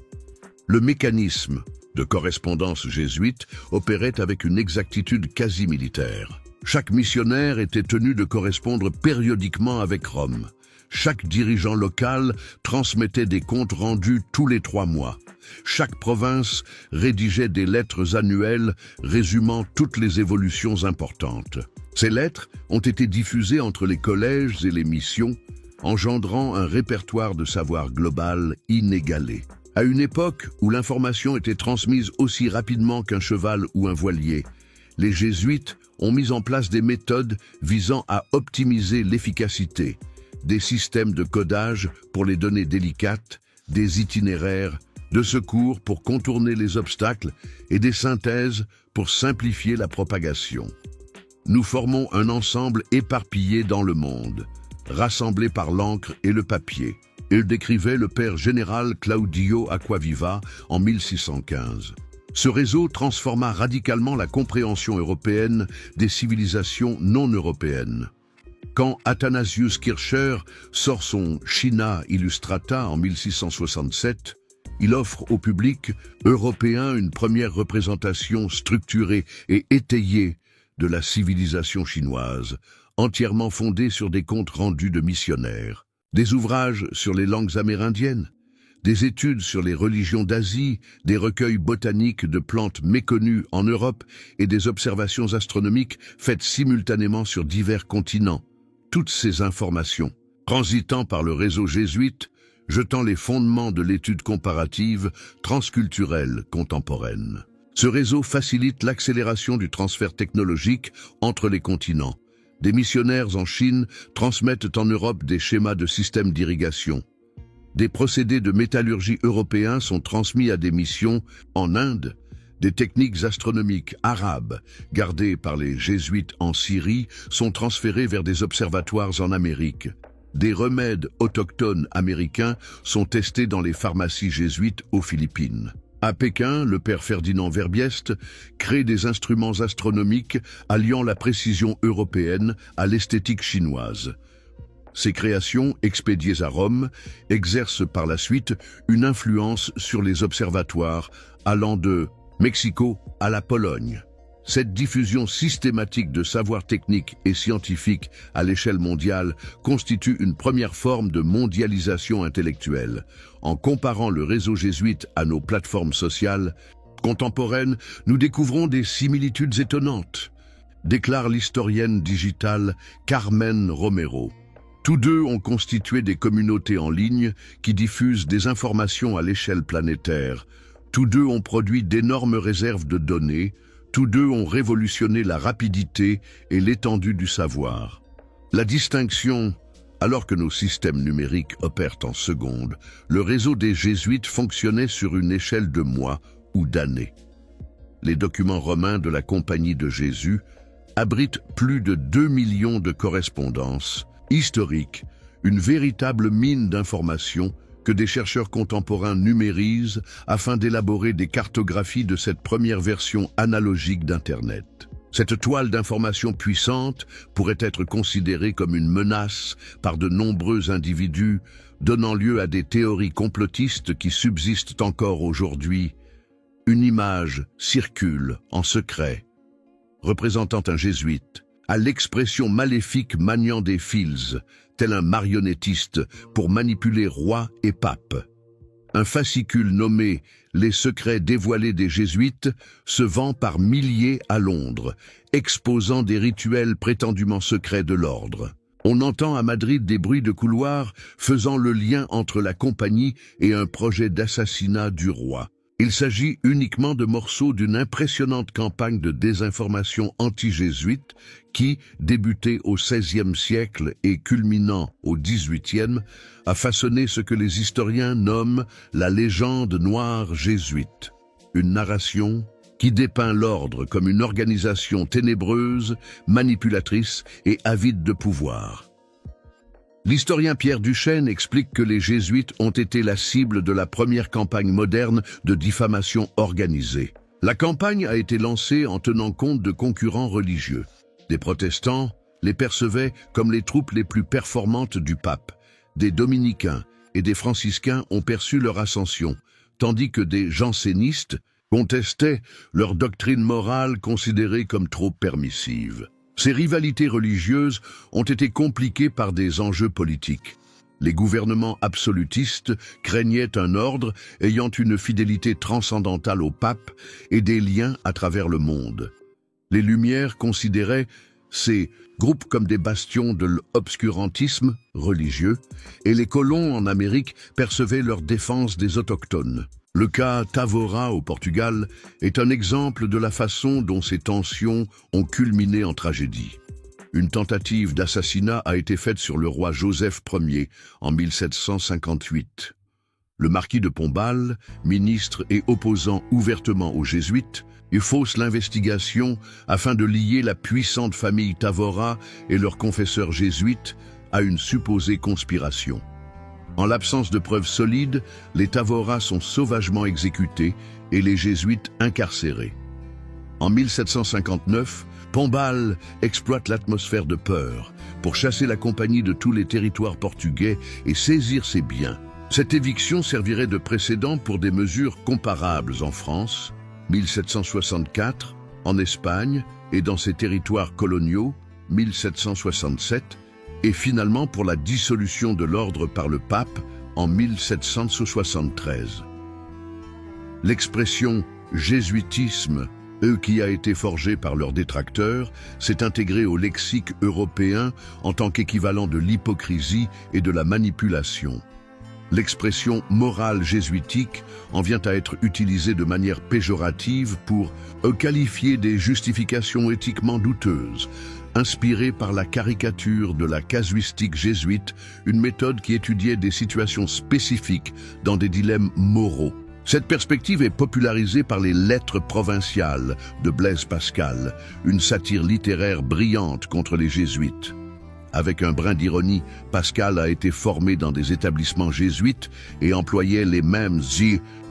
Le mécanisme de correspondance jésuite opérait avec une exactitude quasi militaire. Chaque missionnaire était tenu de correspondre périodiquement avec Rome. Chaque dirigeant local transmettait des comptes rendus tous les 3 mois. Chaque province rédigeait des lettres annuelles résumant toutes les évolutions importantes. Ces lettres ont été diffusées entre les collèges et les missions, engendrant un répertoire de savoir global inégalé. À une époque où l'information était transmise aussi rapidement qu'un cheval ou un voilier, les jésuites ont mis en place des méthodes visant à optimiser l'efficacité, des systèmes de codage pour les données délicates, des itinéraires de secours pour contourner les obstacles et des synthèses pour simplifier la propagation. Nous formons un ensemble éparpillé dans le monde, rassemblé par l'encre et le papier. Il décrivait le père général Claudio Acquaviva en 1615. Ce réseau transforma radicalement la compréhension européenne des civilisations non européennes. Quand Athanasius Kircher sort son China Illustrata en 1667, il offre au public européen une première représentation structurée et étayée de la civilisation chinoise, entièrement fondée sur des comptes rendus de missionnaires, des ouvrages sur les langues amérindiennes, des études sur les religions d'Asie, des recueils botaniques de plantes méconnues en Europe et des observations astronomiques faites simultanément sur divers continents. Toutes ces informations, transitant par le réseau jésuite, jetant les fondements de l'étude comparative transculturelle contemporaine. Ce réseau facilite l'accélération du transfert technologique entre les continents. Des missionnaires en Chine transmettent en Europe des schémas de systèmes d'irrigation. Des procédés de métallurgie européens sont transmis à des missions en Inde. Des techniques astronomiques arabes, gardées par les jésuites en Syrie, sont transférées vers des observatoires en Amérique. des remèdes autochtones américains sont testés dans les pharmacies jésuites aux Philippines. À Pékin, le père Ferdinand Verbiest crée des instruments astronomiques alliant la précision européenne à l'esthétique chinoise. Ces créations, expédiées à Rome, exercent par la suite une influence sur les observatoires allant de Mexico à la Pologne. Cette diffusion systématique de savoirs techniques et scientifiques à l'échelle mondiale constitue une première forme de mondialisation intellectuelle. En comparant le réseau jésuite à nos plateformes sociales contemporaines, nous découvrons des similitudes étonnantes, déclare l'historienne digitale Carmen Romero. Tous deux ont constitué des communautés en ligne qui diffusent des informations à l'échelle planétaire. Tous deux ont produit d'énormes réserves de données. Tous deux ont révolutionné la rapidité et l'étendue du savoir. La distinction, alors que nos systèmes numériques opèrent en secondes, le réseau des jésuites fonctionnait sur une échelle de mois ou d'années. Les documents romains de la Compagnie de Jésus abritent plus de 2 millions de correspondances historiques, une véritable mine d'informations que des chercheurs contemporains numérisent afin d'élaborer des cartographies de cette première version analogique d'Internet. Cette toile d'information puissante pourrait être considérée comme une menace par de nombreux individus, donnant lieu à des théories complotistes qui subsistent encore aujourd'hui. Une image circule en secret, représentant un jésuite, à l'expression maléfique maniant des fils, tel un marionnettiste pour manipuler rois et papes. Un fascicule nommé « Les secrets dévoilés des jésuites » se vend par milliers à Londres, exposant des rituels prétendument secrets de l'ordre. On entend à Madrid des bruits de couloir faisant le lien entre la compagnie et un projet d'assassinat du roi. Il s'agit uniquement de morceaux d'une impressionnante campagne de désinformation anti-jésuite qui, débutée au XVIe siècle et culminant au XVIIIe, a façonné ce que les historiens nomment la légende noire jésuite. Une narration qui dépeint l'ordre comme une organisation ténébreuse, manipulatrice et avide de pouvoir. L'historien Pierre Duchesne explique que les jésuites ont été la cible de la première campagne moderne de diffamation organisée. La campagne a été lancée en tenant compte de concurrents religieux. Des protestants les percevaient comme les troupes les plus performantes du pape. Des dominicains et des franciscains ont perçu leur ascension, tandis que des jansénistes contestaient leur doctrine morale considérée comme trop permissive. Ces rivalités religieuses ont été compliquées par des enjeux politiques. Les gouvernements absolutistes craignaient un ordre ayant une fidélité transcendantale au pape et des liens à travers le monde. Les Lumières considéraient ces groupes comme des bastions de l'obscurantisme religieux et les colons en Amérique percevaient leur défense des autochtones. Le cas Tavora au Portugal est un exemple de la façon dont ces tensions ont culminé en tragédie. Une tentative d'assassinat a été faite sur le roi Joseph Ier en 1758. Le marquis de Pombal, ministre et opposant ouvertement aux jésuites, fausse l'investigation afin de lier la puissante famille Tavora et leurs confesseurs jésuites à une supposée conspiration. En l'absence de preuves solides, les Tavora sont sauvagement exécutés et les jésuites incarcérés. En 1759, Pombal exploite l'atmosphère de peur pour chasser la compagnie de tous les territoires portugais et saisir ses biens. Cette éviction servirait de précédent pour des mesures comparables en France, 1764, en Espagne et dans ses territoires coloniaux, 1767, et finalement pour la dissolution de l'ordre par le pape en 1773. L'expression « jésuitisme », qui a été forgée par leurs détracteurs, s'est intégrée au lexique européen en tant qu'équivalent de l'hypocrisie et de la manipulation. L'expression « morale jésuitique » en vient à être utilisée de manière péjorative pour qualifier des justifications éthiquement douteuses, inspirée par la caricature de la casuistique jésuite, une méthode qui étudiait des situations spécifiques dans des dilemmes moraux. Cette perspective est popularisée par les Lettres provinciales de Blaise Pascal, une satire littéraire brillante contre les jésuites. Avec un brin d'ironie, Pascal a été formé dans des établissements jésuites et employait les mêmes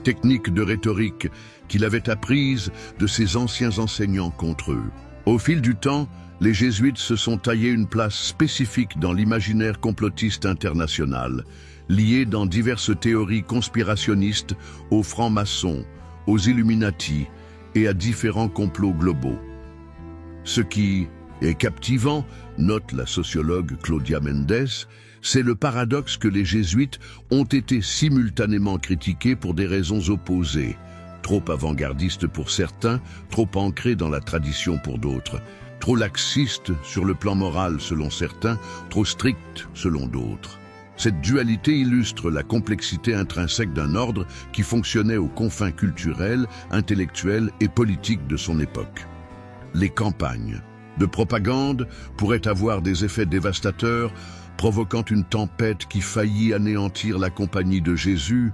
techniques de rhétorique qu'il avait apprises de ses anciens enseignants contre eux. Au fil du temps, les jésuites se sont taillés une place spécifique dans l'imaginaire complotiste international, lié dans diverses théories conspirationnistes aux francs-maçons, aux Illuminati et à différents complots globaux. Ce qui est captivant, note la sociologue Claudia Mendes, c'est le paradoxe que les jésuites ont été simultanément critiqués pour des raisons opposées, trop avant-gardistes pour certains, trop ancrés dans la tradition pour d'autres, trop laxistes sur le plan moral selon certains, trop stricts selon d'autres. Cette dualité illustre la complexité intrinsèque d'un ordre qui fonctionnait aux confins culturels, intellectuels et politiques de son époque. Les campagnes de propagande pourraient avoir des effets dévastateurs, provoquant une tempête qui faillit anéantir la Compagnie de Jésus.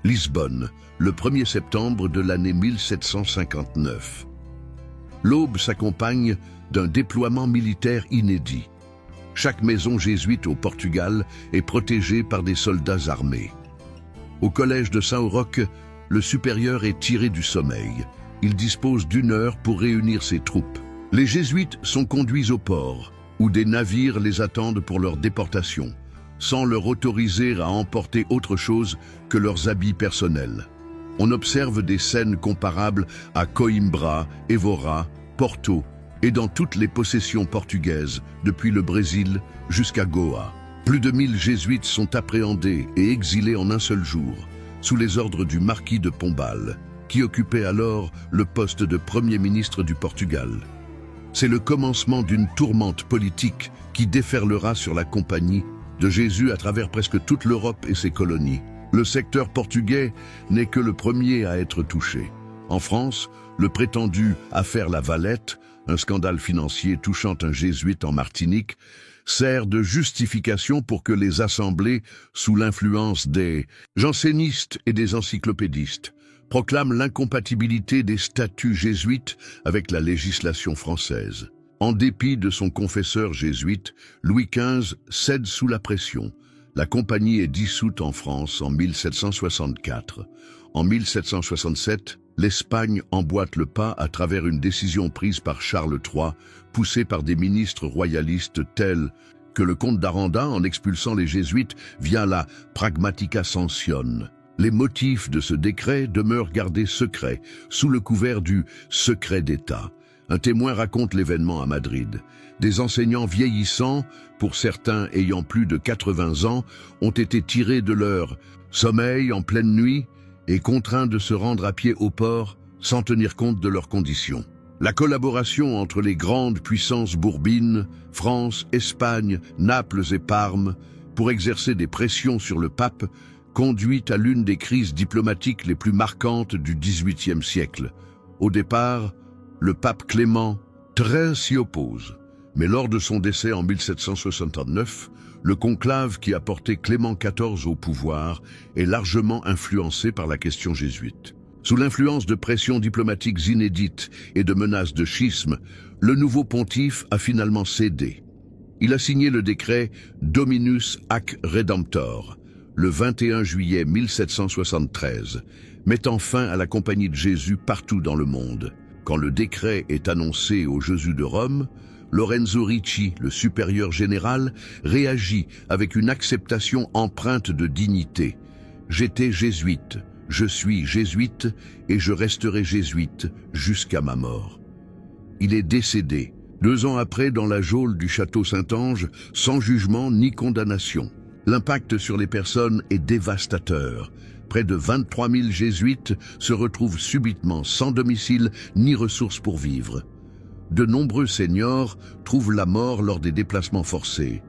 Lisbonne, le 1er septembre de l'année 1759. L'aube s'accompagne d'un déploiement militaire inédit. Chaque maison jésuite au Portugal est protégée par des soldats armés. Au collège de Saint-Roch, le supérieur est tiré du sommeil. Il dispose d'1 heure pour réunir ses troupes. Les jésuites sont conduits au port, où des navires les attendent pour leur déportation, sans leur autoriser à emporter autre chose que leurs habits personnels. On observe des scènes comparables à Coimbra, Évora, Porto et dans toutes les possessions portugaises, depuis le Brésil jusqu'à Goa. Plus de 1000 jésuites sont appréhendés et exilés en un seul jour, sous les ordres du marquis de Pombal, qui occupait alors le poste de Premier ministre du Portugal. C'est le commencement d'une tourmente politique qui déferlera sur la Compagnie de Jésus à travers presque toute l'Europe et ses colonies. Le secteur portugais n'est que le premier à être touché. En France, le prétendu affaire La Valette, un scandale financier touchant un jésuite en Martinique, sert de justification pour que les assemblées, sous l'influence des jansénistes et des encyclopédistes, proclament l'incompatibilité des statuts jésuites avec la législation française. En dépit de son confesseur jésuite, Louis XV cède sous la pression. La compagnie est dissoute en France en 1764. En 1767, l'Espagne emboîte le pas à travers une décision prise par Charles III, poussée par des ministres royalistes tels que le comte d'Aranda en expulsant les jésuites via la Pragmatica Sancione. Les motifs de ce décret demeurent gardés secrets, sous le couvert du secret d'État. Un témoin raconte l'événement à Madrid. Des enseignants vieillissants, pour certains ayant plus de 80 ans, ont été tirés de leur sommeil en pleine nuit et contraints de se rendre à pied au port sans tenir compte de leurs conditions. La collaboration entre les grandes puissances bourbines, France, Espagne, Naples et Parme, pour exercer des pressions sur le pape, conduit à l'une des crises diplomatiques les plus marquantes du XVIIIe siècle. Au départ, le pape Clément XIII s'y oppose, mais lors de son décès en 1769, le conclave qui a porté Clément XIV au pouvoir est largement influencé par la question jésuite. Sous l'influence de pressions diplomatiques inédites et de menaces de schisme, le nouveau pontife a finalement cédé. Il a signé le décret Dominus Ac Redemptor, le 21 juillet 1773, mettant fin à la Compagnie de Jésus partout dans le monde. Quand le décret est annoncé au Jésus de Rome, Lorenzo Ricci, le supérieur général, réagit avec une acceptation empreinte de dignité. « J'étais jésuite, je suis jésuite et je resterai jésuite jusqu'à ma mort. » Il est décédé, 2 ans après, dans la geôle du château Saint-Ange, sans jugement ni condamnation. L'impact sur les personnes est dévastateur. Près de 23 000 jésuites se retrouvent subitement sans domicile ni ressources pour vivre. De nombreux seniors trouvent la mort lors des déplacements forcés.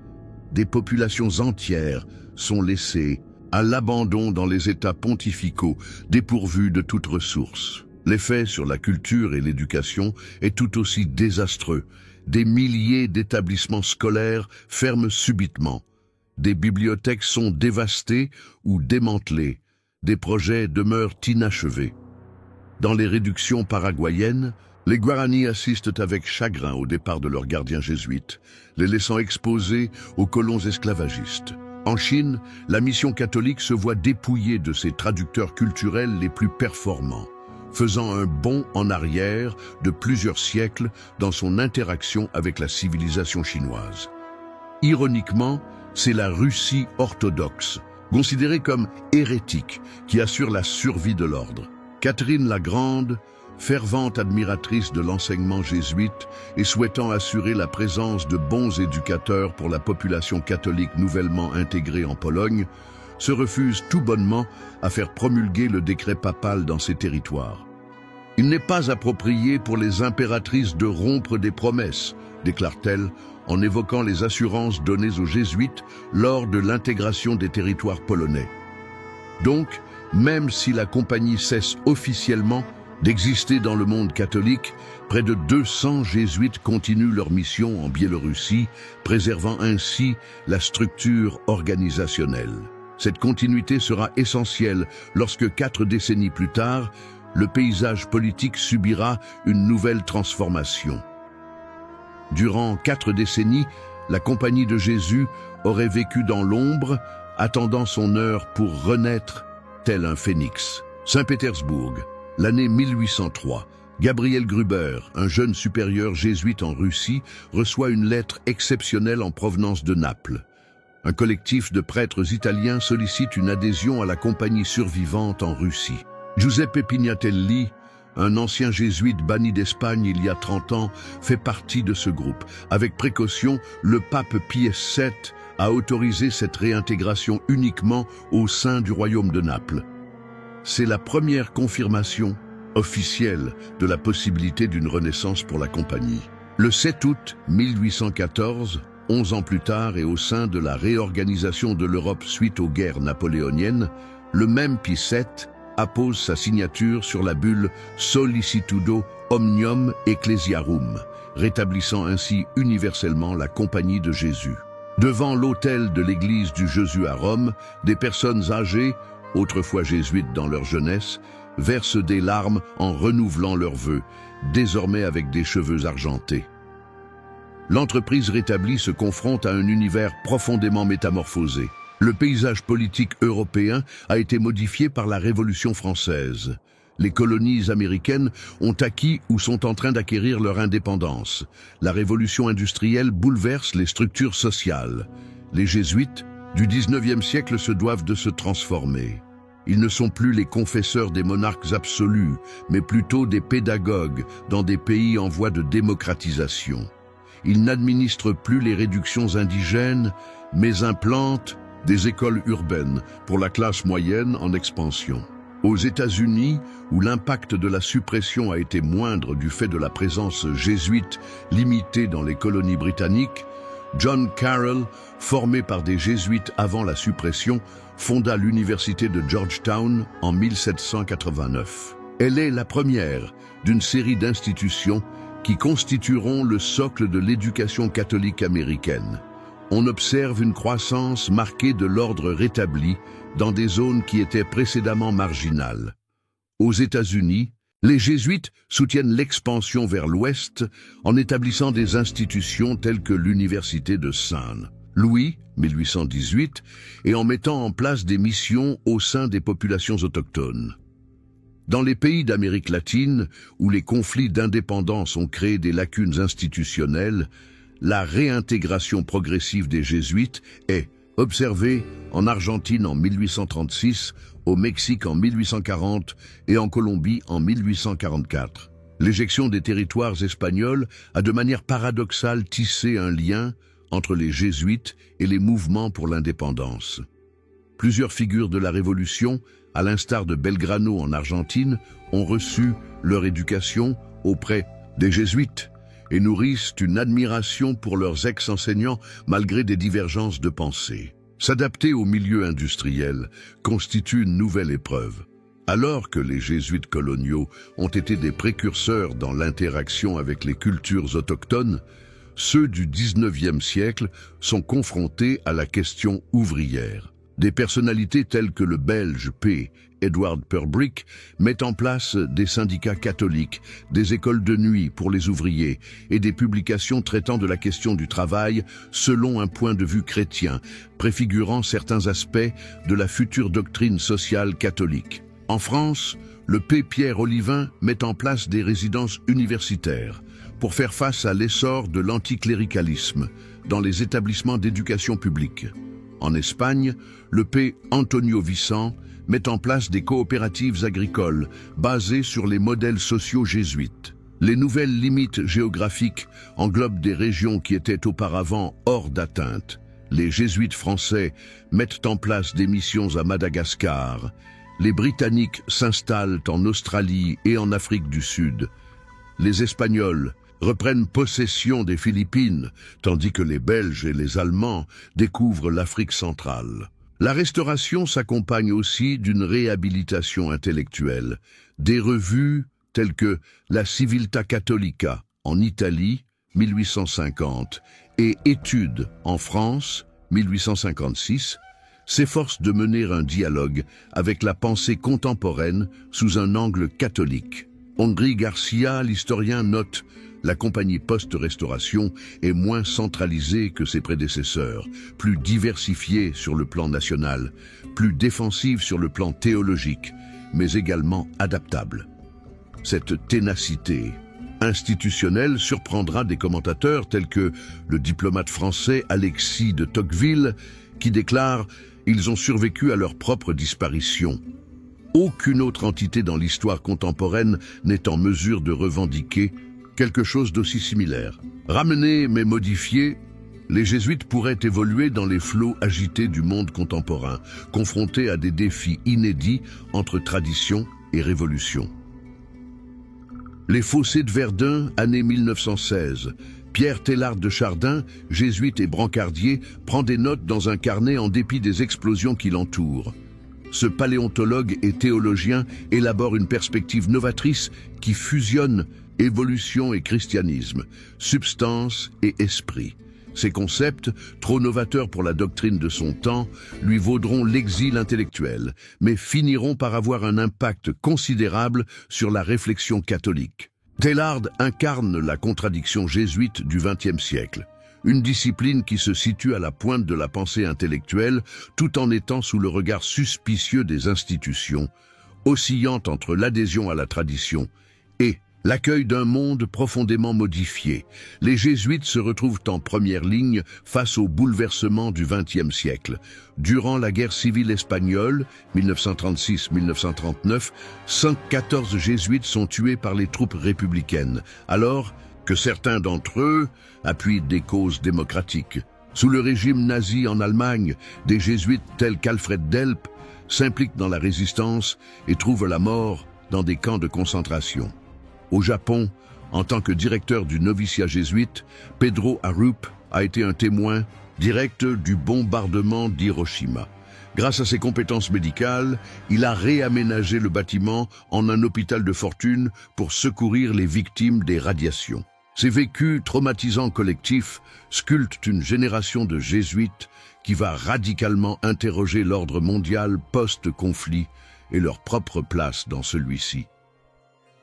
Des populations entières sont laissées à l'abandon dans les États pontificaux, dépourvus de toute ressource. L'effet sur la culture et l'éducation est tout aussi désastreux. Des milliers d'établissements scolaires ferment subitement. Des bibliothèques sont dévastées ou démantelées. Des projets demeurent inachevés. Dans les réductions paraguayennes, Les Guaranis assistent avec chagrin au départ de leurs gardiens jésuites, les laissant exposés aux colons esclavagistes. En Chine, la mission catholique se voit dépouillée de ses traducteurs culturels les plus performants, faisant un bond en arrière de plusieurs siècles dans son interaction avec la civilisation chinoise. Ironiquement, c'est la Russie orthodoxe, considérée comme hérétique, qui assure la survie de l'ordre. Catherine la Grande, fervente admiratrice de l'enseignement jésuite et souhaitant assurer la présence de bons éducateurs pour la population catholique nouvellement intégrée en Pologne, se refuse tout bonnement à faire promulguer le décret papal dans ces territoires. Il n'est pas approprié pour les impératrices de rompre des promesses, déclare-t-elle, en évoquant les assurances données aux jésuites lors de l'intégration des territoires polonais. Donc, même si la compagnie cesse officiellement d'exister dans le monde catholique, près de 200 jésuites continuent leur mission en Biélorussie, préservant ainsi la structure organisationnelle. Cette continuité sera essentielle lorsque 4 décennies plus tard, le paysage politique subira une nouvelle transformation. Durant 4 décennies, la Compagnie de Jésus aurait vécu dans l'ombre, attendant son heure pour renaître tel un phénix. Saint-Pétersbourg, l'année 1803. Gabriel Gruber, un jeune supérieur jésuite en Russie, reçoit une lettre exceptionnelle en provenance de Naples. Un collectif de prêtres italiens sollicite une adhésion à la compagnie survivante en Russie. Giuseppe Pignatelli, un ancien jésuite banni d'Espagne il y a 30 ans, fait partie de ce groupe. Avec précaution, le pape Pius VII a autorisé cette réintégration uniquement au sein du royaume de Naples. C'est la première confirmation officielle de la possibilité d'une renaissance pour la compagnie. Le 7 août 1814, 11 ans plus tard et au sein de la réorganisation de l'Europe suite aux guerres napoléoniennes, le même Pie VII appose sa signature sur la bulle Sollicitudo Omnium Ecclesiarum, rétablissant ainsi universellement la Compagnie de Jésus. Devant l'autel de l'église du Jésus à Rome, des personnes âgées, autrefois jésuites dans leur jeunesse, versent des larmes en renouvelant leurs vœux, désormais avec des cheveux argentés. L'entreprise rétablie se confronte à un univers profondément métamorphosé. Le paysage politique européen a été modifié par la Révolution française. Les colonies américaines ont acquis ou sont en train d'acquérir leur indépendance. La révolution industrielle bouleverse les structures sociales. Les jésuites du XIXe siècle se doivent de se transformer. Ils ne sont plus les confesseurs des monarques absolus, mais plutôt des pédagogues dans des pays en voie de démocratisation. Ils n'administrent plus les réductions indigènes, mais implantent des écoles urbaines pour la classe moyenne en expansion. Aux États-Unis, où l'impact de la suppression a été moindre du fait de la présence jésuite limitée dans les colonies britanniques, John Carroll, formé par des jésuites avant la suppression, fonda l'université de Georgetown en 1789. Elle est la première d'une série d'institutions qui constitueront le socle de l'éducation catholique américaine. On observe une croissance marquée de l'ordre rétabli dans des zones qui étaient précédemment marginales. Aux États-Unis, les jésuites soutiennent l'expansion vers l'ouest en établissant des institutions telles que l'université de Saint-Louis, 1818, et en mettant en place des missions au sein des populations autochtones. Dans les pays d'Amérique latine, où les conflits d'indépendance ont créé des lacunes institutionnelles, la réintégration progressive des jésuites est observée en Argentine en 1836, au Mexique en 1840 et en Colombie en 1844. L'éjection des territoires espagnols a de manière paradoxale tissé un lien entre les jésuites et les mouvements pour l'indépendance. Plusieurs figures de la Révolution, à l'instar de Belgrano en Argentine, ont reçu leur éducation auprès des jésuites et nourrissent une admiration pour leurs ex-enseignants malgré des divergences de pensée. S'adapter au milieu industriel constitue une nouvelle épreuve. Alors que les jésuites coloniaux ont été des précurseurs dans l'interaction avec les cultures autochtones, ceux du XIXe siècle sont confrontés à la question ouvrière. Des personnalités telles que le Belge P. Edward Purbrick mettent en place des syndicats catholiques, des écoles de nuit pour les ouvriers et des publications traitant de la question du travail selon un point de vue chrétien, préfigurant certains aspects de la future doctrine sociale catholique. En France, le P. Pierre Olivin met en place des résidences universitaires pour faire face à l'essor de l'anticléricalisme dans les établissements d'éducation publique. En Espagne, le P. Antonio Vicent met en place des coopératives agricoles basées sur les modèles sociaux jésuites. Les nouvelles limites géographiques englobent des régions qui étaient auparavant hors d'atteinte. Les jésuites français mettent en place des missions à Madagascar. Les Britanniques s'installent en Australie et en Afrique du Sud. Les Espagnols reprennent possession des Philippines, tandis que les Belges et les Allemands découvrent l'Afrique centrale. La restauration s'accompagne aussi d'une réhabilitation intellectuelle. Des revues telles que La Civiltà Cattolica en Italie, 1850, et Études en France, 1856, s'efforcent de mener un dialogue avec la pensée contemporaine sous un angle catholique. Henri Garcia, l'historien, note: la compagnie post-restauration est moins centralisée que ses prédécesseurs, plus diversifiée sur le plan national, plus défensive sur le plan théologique, mais également adaptable. Cette ténacité institutionnelle surprendra des commentateurs tels que le diplomate français Alexis de Tocqueville, qui déclare « Ils ont survécu à leur propre disparition ». Aucune autre entité dans l'histoire contemporaine n'est en mesure de revendiquer quelque chose d'aussi similaire. Ramenés mais modifiés, les jésuites pourraient évoluer dans les flots agités du monde contemporain, confrontés à des défis inédits entre tradition et révolution. Les fossés de Verdun, année 1916. Pierre Teilhard de Chardin, jésuite et brancardier, prend des notes dans un carnet en dépit des explosions qui l'entourent. Ce paléontologue et théologien élabore une perspective novatrice qui fusionne évolution et christianisme, substance et esprit. Ces concepts, trop novateurs pour la doctrine de son temps, lui vaudront l'exil intellectuel, mais finiront par avoir un impact considérable sur la réflexion catholique. Teilhard incarne la contradiction jésuite du XXe siècle, une discipline qui se situe à la pointe de la pensée intellectuelle tout en étant sous le regard suspicieux des institutions, oscillant entre l'adhésion à la tradition et l'accueil d'un monde profondément modifié. Les jésuites se retrouvent en première ligne face aux bouleversements du XXe siècle. Durant la guerre civile espagnole, 1936-1939, 114 jésuites sont tués par les troupes républicaines, alors que certains d'entre eux appuient des causes démocratiques. Sous le régime nazi en Allemagne, des jésuites tels qu'Alfred Delp s'impliquent dans la résistance et trouvent la mort dans des camps de concentration. Au Japon, en tant que directeur du noviciat jésuite, Pedro Arrupe a été un témoin direct du bombardement d'Hiroshima. Grâce à ses compétences médicales, il a réaménagé le bâtiment en un hôpital de fortune pour secourir les victimes des radiations. Ces vécus traumatisants collectifs sculptent une génération de jésuites qui va radicalement interroger l'ordre mondial post-conflit et leur propre place dans celui-ci.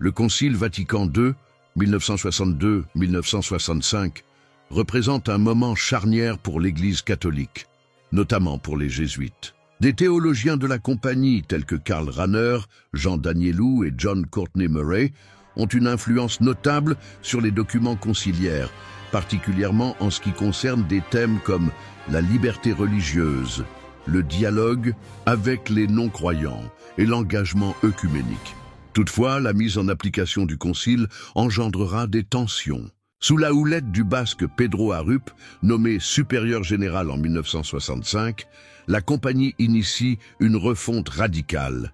Le Concile Vatican II, 1962-1965, représente un moment charnière pour l'Église catholique, notamment pour les jésuites. Des théologiens de la compagnie tels que Karl Rahner, Jean Danielou et John Courtney Murray ont une influence notable sur les documents conciliaires, particulièrement en ce qui concerne des thèmes comme la liberté religieuse, le dialogue avec les non-croyants et l'engagement œcuménique. Toutefois, la mise en application du concile engendrera des tensions. Sous la houlette du basque Pedro Arrupe, nommé supérieur général en 1965, la compagnie initie une refonte radicale.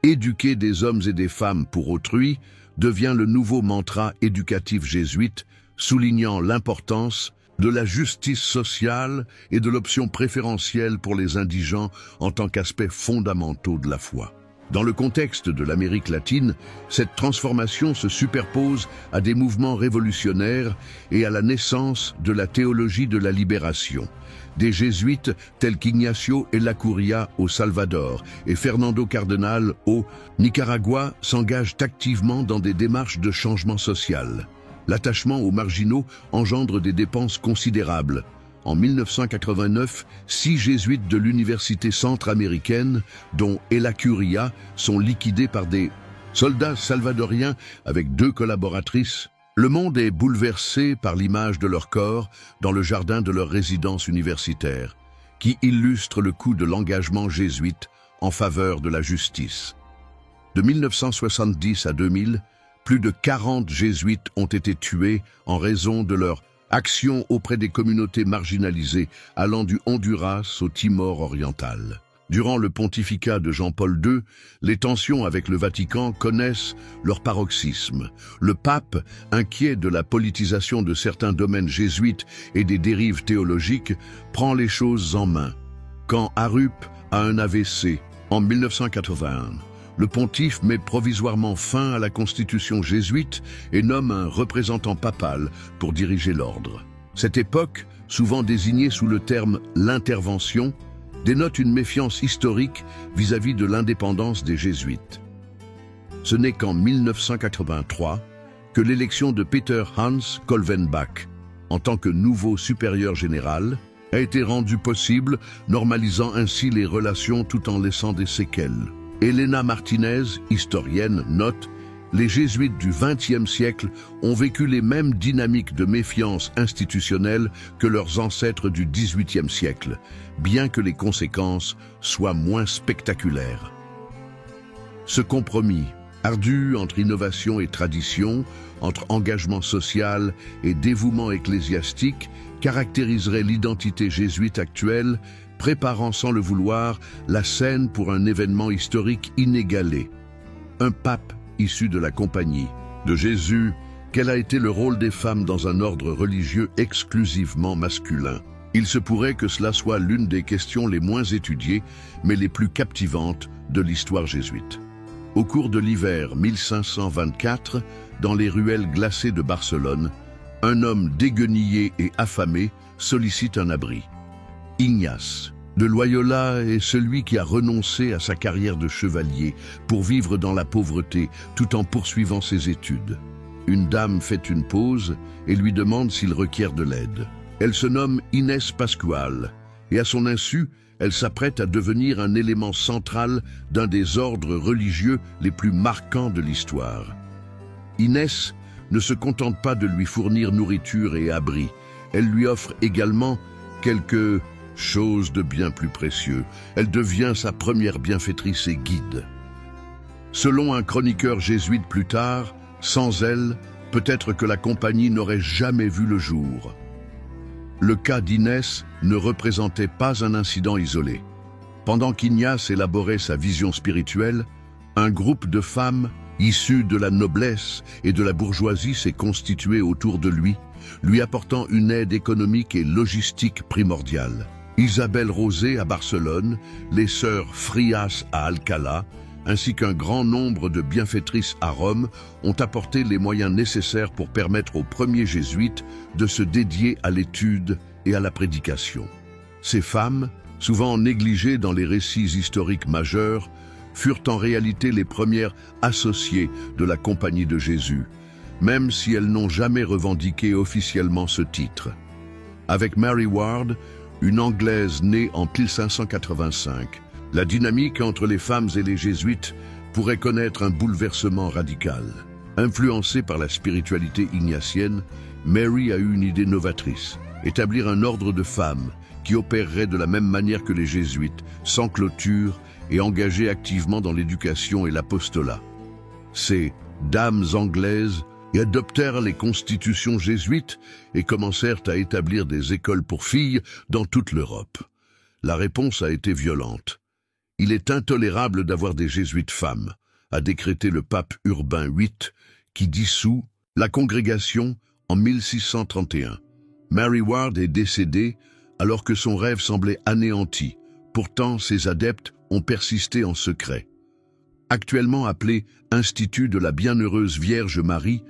Éduquer des hommes et des femmes pour autrui devient le nouveau mantra éducatif jésuite, soulignant l'importance de la justice sociale et de l'option préférentielle pour les indigents en tant qu'aspects fondamentaux de la foi. Dans le contexte de l'Amérique latine, cette transformation se superpose à des mouvements révolutionnaires et à la naissance de la théologie de la libération. Des jésuites tels qu'Ignacio Ellacuría au Salvador et Fernando Cardenal au Nicaragua s'engagent activement dans des démarches de changement social. L'attachement aux marginaux engendre des dépenses considérables. En 1989, 6 jésuites de l'université centra-américaine, dont Ellacuría, sont liquidés par des soldats salvadoriens avec 2 collaboratrices. Le monde est bouleversé par l'image de leur corps dans le jardin de leur résidence universitaire, qui illustre le coût de l'engagement jésuite en faveur de la justice. De 1970 à 2000, plus de 40 jésuites ont été tués en raison de leur action auprès des communautés marginalisées allant du Honduras au Timor oriental. Durant le pontificat de Jean-Paul II, les tensions avec le Vatican connaissent leur paroxysme. Le pape, inquiet de la politisation de certains domaines jésuites et des dérives théologiques, prend les choses en main. Quand Arup a un AVC en 1981, le pontife met provisoirement fin à la constitution jésuite et nomme un représentant papal pour diriger l'ordre. Cette époque, souvent désignée sous le terme « l'intervention », dénote une méfiance historique vis-à-vis de l'indépendance des jésuites. Ce n'est qu'en 1983 que l'élection de Peter Hans Kolvenbach en tant que nouveau supérieur général a été rendue possible, normalisant ainsi les relations tout en laissant des séquelles. Elena Martinez, historienne, note « Les jésuites du XXe siècle ont vécu les mêmes dynamiques de méfiance institutionnelle que leurs ancêtres du XVIIIe siècle, bien que les conséquences soient moins spectaculaires. » Ce compromis, ardu entre innovation et tradition, entre engagement social et dévouement ecclésiastique, caractériserait l'identité jésuite actuelle, préparant sans le vouloir la scène pour un événement historique inégalé. Un pape issu de la compagnie de Jésus, quel a été le rôle des femmes dans un ordre religieux exclusivement masculin? Il se pourrait que cela soit l'une des questions les moins étudiées, mais les plus captivantes de l'histoire jésuite. Au cours de l'hiver 1524, dans les ruelles glacées de Barcelone, un homme déguenillé et affamé sollicite un abri. Ignace de Loyola est celui qui a renoncé à sa carrière de chevalier pour vivre dans la pauvreté tout en poursuivant ses études. Une dame fait une pause et lui demande s'il requiert de l'aide. Elle se nomme Inès Pascual et à son insu, elle s'apprête à devenir un élément central d'un des ordres religieux les plus marquants de l'histoire. Inès ne se contente pas de lui fournir nourriture et abri, elle lui offre également quelque chose de bien plus précieux. Elle devient sa première bienfaitrice et guide. Selon un chroniqueur jésuite plus tard, sans elle, peut-être que la compagnie n'aurait jamais vu le jour. Le cas d'Inès ne représentait pas un incident isolé. Pendant qu'Ignace élaborait sa vision spirituelle, un groupe de femmes issues de la noblesse et de la bourgeoisie s'est constitué autour de lui apportant une aide économique et logistique primordiale. Isabelle Rosé à Barcelone, les sœurs Frias à Alcalá, ainsi qu'un grand nombre de bienfaitrices à Rome ont apporté les moyens nécessaires pour permettre aux premiers jésuites de se dédier à l'étude et à la prédication. Ces femmes, souvent négligées dans les récits historiques majeurs, furent en réalité les premières associées de la Compagnie de Jésus, même si elles n'ont jamais revendiqué officiellement ce titre. Avec Mary Ward, une Anglaise née en 1585, la dynamique entre les femmes et les jésuites pourrait connaître un bouleversement radical. Influencée par la spiritualité ignatienne, Mary a eu une idée novatrice, établir un ordre de femmes qui opérerait de la même manière que les jésuites, sans clôture et engagées activement dans l'éducation et l'apostolat. Ces dames anglaises adoptèrent les constitutions jésuites et commencèrent à établir des écoles pour filles dans toute l'Europe. La réponse a été violente. Il est intolérable d'avoir des jésuites femmes, a décrété le pape Urbain VIII, qui dissout la congrégation en 1631. Mary Ward est décédée alors que son rêve semblait anéanti. Pourtant, ses adeptes ont persisté en secret. Actuellement appelée Institut de la Bienheureuse Vierge Marie,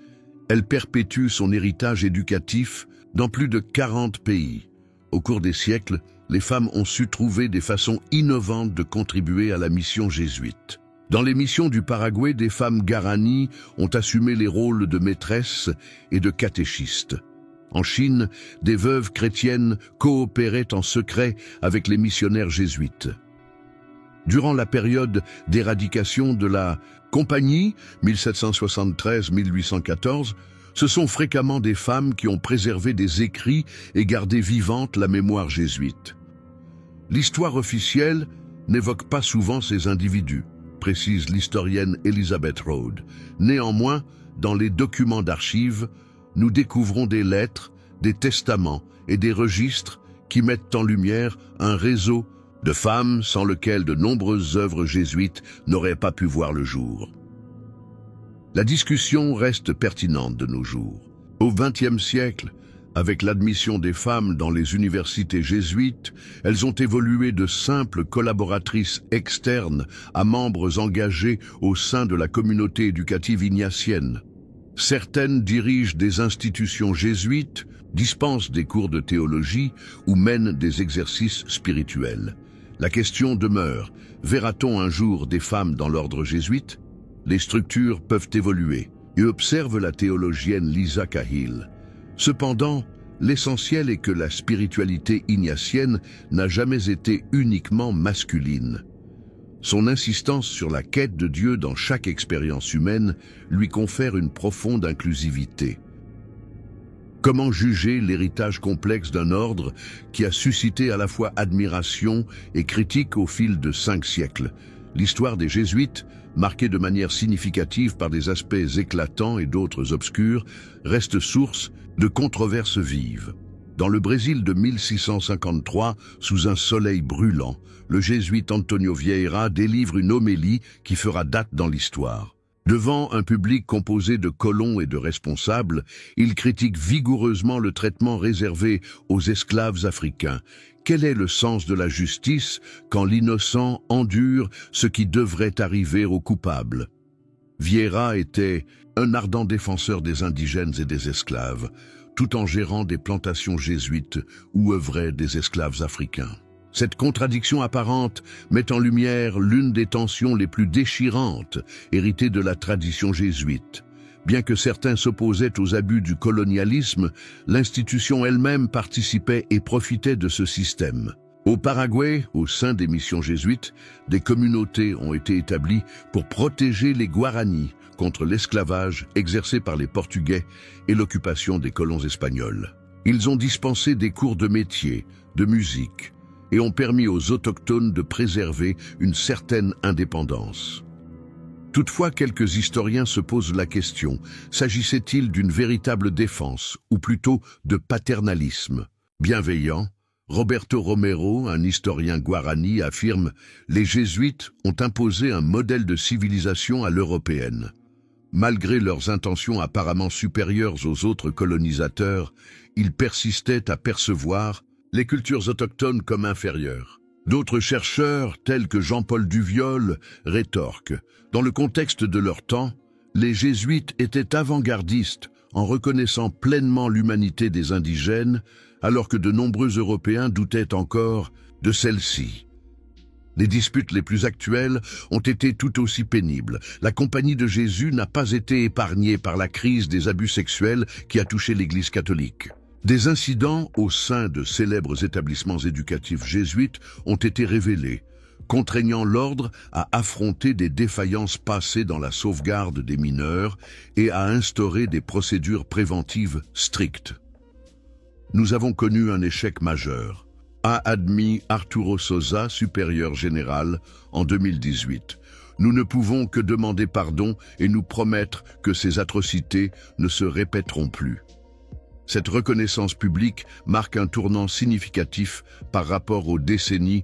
elle perpétue son héritage éducatif dans plus de 40 pays. Au cours des siècles, les femmes ont su trouver des façons innovantes de contribuer à la mission jésuite. Dans les missions du Paraguay, des femmes guaranis ont assumé les rôles de maîtresses et de catéchistes. En Chine, des veuves chrétiennes coopéraient en secret avec les missionnaires jésuites. Durant la période d'éradication de la Compagnie, 1773-1814, ce sont fréquemment des femmes qui ont préservé des écrits et gardé vivante la mémoire jésuite. L'histoire officielle n'évoque pas souvent ces individus, précise l'historienne Elizabeth Rhodes. Néanmoins, dans les documents d'archives, nous découvrons des lettres, des testaments et des registres qui mettent en lumière un réseau de femmes sans lequel de nombreuses œuvres jésuites n'auraient pas pu voir le jour. La discussion reste pertinente de nos jours. Au XXe siècle, avec l'admission des femmes dans les universités jésuites, elles ont évolué de simples collaboratrices externes à membres engagés au sein de la communauté éducative ignatienne. Certaines dirigent des institutions jésuites, dispensent des cours de théologie ou mènent des exercices spirituels. La question demeure, verra-t-on un jour des femmes dans l'ordre jésuite? Les structures peuvent évoluer, et observe la théologienne Lisa Cahill. Cependant, l'essentiel est que la spiritualité ignatienne n'a jamais été uniquement masculine. Son insistance sur la quête de Dieu dans chaque expérience humaine lui confère une profonde inclusivité. Comment juger l'héritage complexe d'un ordre qui a suscité à la fois admiration et critique au fil de 5 siècles? L'histoire des Jésuites, marquée de manière significative par des aspects éclatants et d'autres obscurs, reste source de controverses vives. Dans le Brésil de 1653, sous un soleil brûlant, le jésuite Antonio Vieira délivre une homélie qui fera date dans l'histoire. Devant un public composé de colons et de responsables, il critique vigoureusement le traitement réservé aux esclaves africains. Quel est le sens de la justice quand l'innocent endure ce qui devrait arriver aux coupables? Vieira était un ardent défenseur des indigènes et des esclaves, tout en gérant des plantations jésuites où œuvraient des esclaves africains. Cette contradiction apparente met en lumière l'une des tensions les plus déchirantes héritées de la tradition jésuite. Bien que certains s'opposaient aux abus du colonialisme, l'institution elle-même participait et profitait de ce système. Au Paraguay, au sein des missions jésuites, des communautés ont été établies pour protéger les Guaranis contre l'esclavage exercé par les Portugais et l'occupation des colons espagnols. Ils ont dispensé des cours de métier, de musique, et ont permis aux autochtones de préserver une certaine indépendance. Toutefois, quelques historiens se posent la question, s'agissait-il d'une véritable défense, ou plutôt de paternalisme? Bienveillant, Roberto Romero, un historien guarani, affirme « Les jésuites ont imposé un modèle de civilisation à l'européenne. Malgré leurs intentions apparemment supérieures aux autres colonisateurs, ils persistaient à percevoir les cultures autochtones comme inférieures. » D'autres chercheurs, tels que Jean-Paul Duviol, rétorquent. Dans le contexte de leur temps, les jésuites étaient avant-gardistes en reconnaissant pleinement l'humanité des indigènes, alors que de nombreux Européens doutaient encore de celle-ci. Les disputes les plus actuelles ont été tout aussi pénibles. La Compagnie de Jésus n'a pas été épargnée par la crise des abus sexuels qui a touché l'Église catholique. Des incidents au sein de célèbres établissements éducatifs jésuites ont été révélés, contraignant l'ordre à affronter des défaillances passées dans la sauvegarde des mineurs et à instaurer des procédures préventives strictes. Nous avons connu un échec majeur, a admis Arturo Sosa, supérieur général, en 2018. Nous ne pouvons que demander pardon et nous promettre que ces atrocités ne se répéteront plus. Cette reconnaissance publique marque un tournant significatif par rapport aux décennies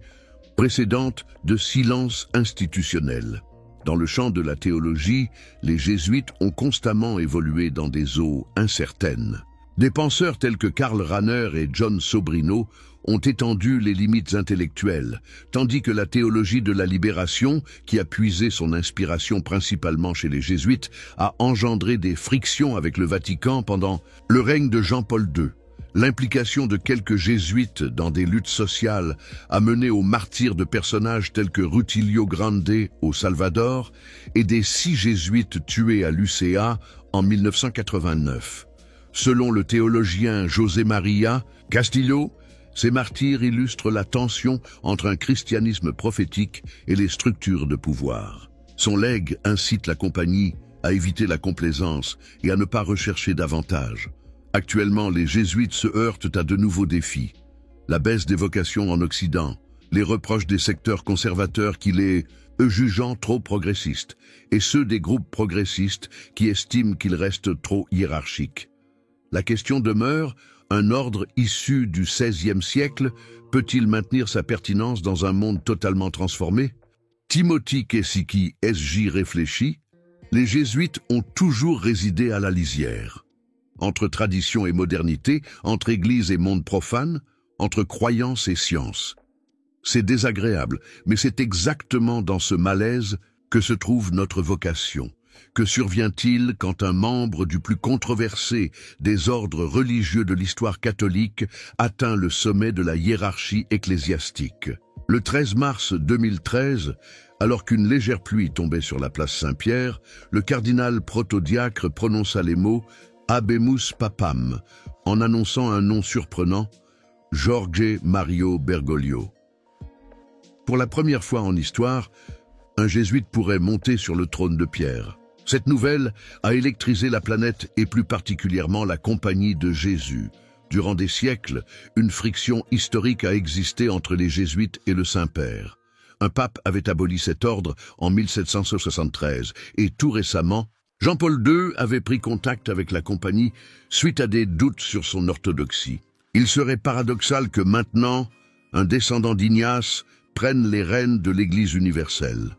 précédentes de silence institutionnel. Dans le champ de la théologie, les jésuites ont constamment évolué dans des eaux incertaines. Des penseurs tels que Karl Rahner et John Sobrino ont étendu les limites intellectuelles, tandis que la théologie de la libération, qui a puisé son inspiration principalement chez les jésuites, a engendré des frictions avec le Vatican pendant le règne de Jean-Paul II. L'implication de quelques jésuites dans des luttes sociales a mené au martyre de personnages tels que Rutilio Grande au Salvador et des 6 jésuites tués à Lucea en 1989. Selon le théologien José María Castillo, ces martyrs illustrent la tension entre un christianisme prophétique et les structures de pouvoir. Son legs incite la compagnie à éviter la complaisance et à ne pas rechercher davantage. Actuellement, les jésuites se heurtent à de nouveaux défis. La baisse des vocations en Occident, les reproches des secteurs conservateurs qui les jugeant trop progressistes, et ceux des groupes progressistes qui estiment qu'ils restent trop hiérarchiques. La question demeure, un ordre issu du XVIe siècle peut-il maintenir sa pertinence dans un monde totalement transformé? Timothy Kesiki, SJ réfléchit, les jésuites ont toujours résidé à la lisière. Entre tradition et modernité, entre église et monde profane, entre croyance et science. C'est désagréable, mais c'est exactement dans ce malaise que se trouve notre vocation. Que survient-il quand un membre du plus controversé des ordres religieux de l'histoire catholique atteint le sommet de la hiérarchie ecclésiastique? Le 13 mars 2013, alors qu'une légère pluie tombait sur la place Saint-Pierre, le cardinal protodiacre prononça les mots « Habemus Papam » en annonçant un nom surprenant, Jorge Mario Bergoglio. Pour la première fois en histoire, un jésuite pourrait monter sur le trône de pierre. Cette nouvelle a électrisé la planète et plus particulièrement la compagnie de Jésus. Durant des siècles, une friction historique a existé entre les jésuites et le Saint-Père. Un pape avait aboli cet ordre en 1773 et tout récemment, Jean-Paul II avait pris contact avec la compagnie suite à des doutes sur son orthodoxie. Il serait paradoxal que maintenant, un descendant d'Ignace prenne les rênes de l'Église universelle.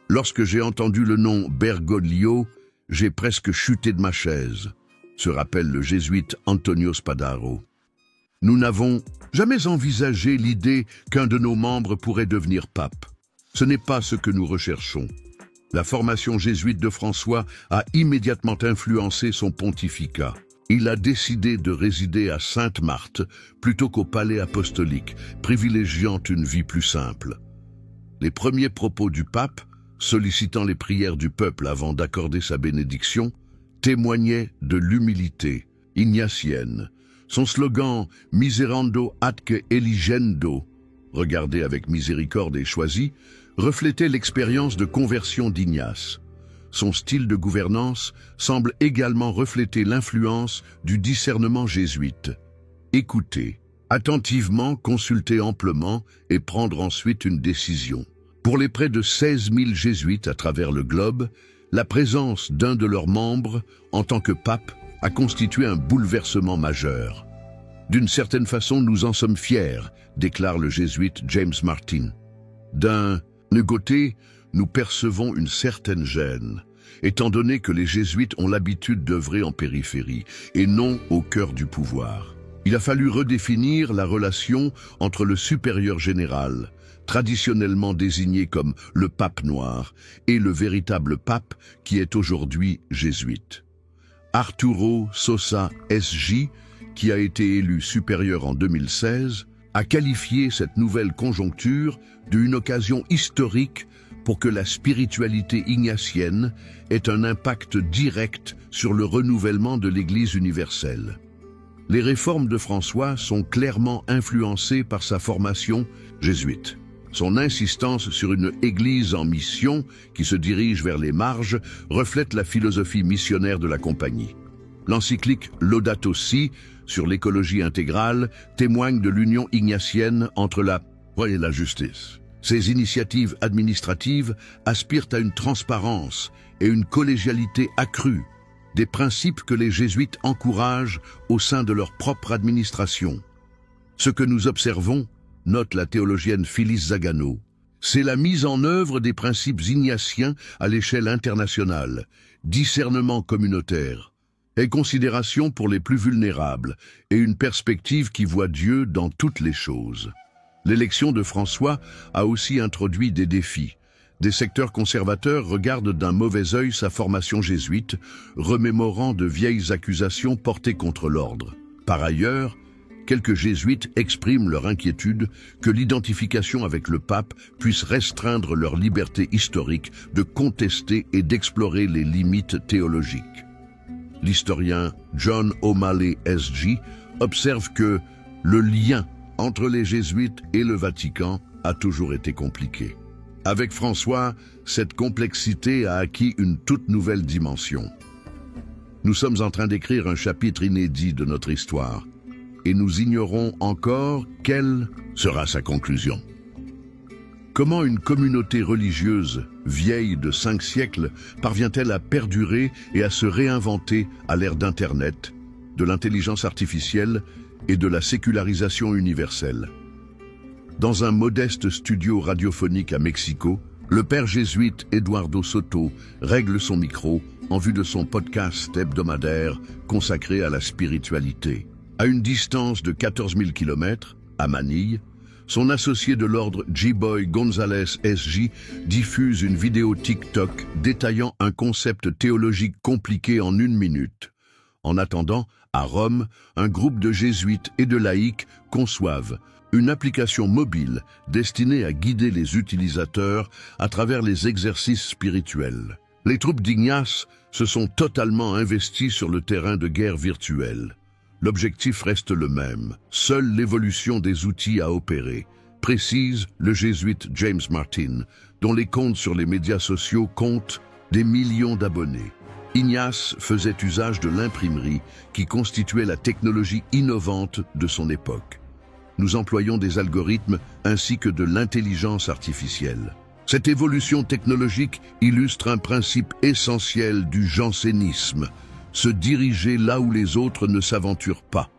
Lorsque j'ai entendu le nom Bergoglio, j'ai presque chuté de ma chaise, se rappelle le jésuite Antonio Spadaro. Nous n'avons jamais envisagé l'idée qu'un de nos membres pourrait devenir pape. Ce n'est pas ce que nous recherchons. La formation jésuite de François a immédiatement influencé son pontificat. Il a décidé de résider à Sainte-Marthe plutôt qu'au palais apostolique, privilégiant une vie plus simple. Les premiers propos du pape, sollicitant les prières du peuple avant d'accorder sa bénédiction, témoignaient de l'humilité ignatienne. Son slogan « Miserando atque eligendo », regardé avec miséricorde et choisi, reflétait l'expérience de conversion d'Ignace. Son style de gouvernance semble également refléter l'influence du discernement jésuite. Écouter, attentivement, consulter amplement et prendre ensuite une décision. Pour les près de 16 000 jésuites à travers le globe, la présence d'un de leurs membres, en tant que pape, a constitué un bouleversement majeur. D'une certaine façon, nous en sommes fiers, déclare le jésuite James Martin. D'un côté, nous percevons une certaine gêne, étant donné que les jésuites ont l'habitude d'œuvrer en périphérie et non au cœur du pouvoir. Il a fallu redéfinir la relation entre le supérieur général, traditionnellement désigné comme le pape noir, et le véritable pape qui est aujourd'hui jésuite. Arturo Sosa SJ, qui a été élu supérieur en 2016, a qualifié cette nouvelle conjoncture d'une occasion historique pour que la spiritualité ignatienne ait un impact direct sur le renouvellement de l'Église universelle. Les réformes de François sont clairement influencées par sa formation jésuite. Son insistance sur une Église en mission qui se dirige vers les marges reflète la philosophie missionnaire de la compagnie. L'encyclique Laudato Si sur l'écologie intégrale témoigne de l'union ignatienne entre la foi et la justice. Ces initiatives administratives aspirent à une transparence et une collégialité accrue, des principes que les jésuites encouragent au sein de leur propre administration. Ce que nous observons, note la théologienne Phyllis Zagano, c'est la mise en œuvre des principes ignatiens à l'échelle internationale, discernement communautaire, est considération pour les plus vulnérables et une perspective qui voit Dieu dans toutes les choses. L'élection de François a aussi introduit des défis. Des secteurs conservateurs regardent d'un mauvais œil sa formation jésuite, remémorant de vieilles accusations portées contre l'ordre. Par ailleurs, quelques jésuites expriment leur inquiétude que l'identification avec le pape puisse restreindre leur liberté historique de contester et d'explorer les limites théologiques. L'historien John O'Malley S.J. observe que le lien entre les jésuites et le Vatican a toujours été compliqué. Avec François, cette complexité a acquis une toute nouvelle dimension. Nous sommes en train d'écrire un chapitre inédit de notre histoire, et nous ignorons encore quelle sera sa conclusion. Comment une communauté religieuse vieille de 5 siècles parvient-elle à perdurer et à se réinventer à l'ère d'Internet, de l'intelligence artificielle et de la sécularisation universelle? Dans un modeste studio radiophonique à Mexico, le père jésuite Eduardo Soto règle son micro en vue de son podcast hebdomadaire consacré à la spiritualité. À une distance de 14 000 km, à Manille, son associé de l'ordre G-Boy González S.J. diffuse une vidéo TikTok détaillant un concept théologique compliqué en 1 minute. En attendant, à Rome, un groupe de jésuites et de laïcs conçoivent une application mobile destinée à guider les utilisateurs à travers les exercices spirituels. Les troupes d'Ignace se sont totalement investies sur le terrain de guerre virtuelle. L'objectif reste le même, seule l'évolution des outils à opérer, précise le jésuite James Martin, dont les comptes sur les médias sociaux comptent des millions d'abonnés. Ignace faisait usage de l'imprimerie qui constituait la technologie innovante de son époque. Nous employons des algorithmes ainsi que de l'intelligence artificielle. Cette évolution technologique illustre un principe essentiel du jansénisme, se diriger là où les autres ne s'aventurent pas.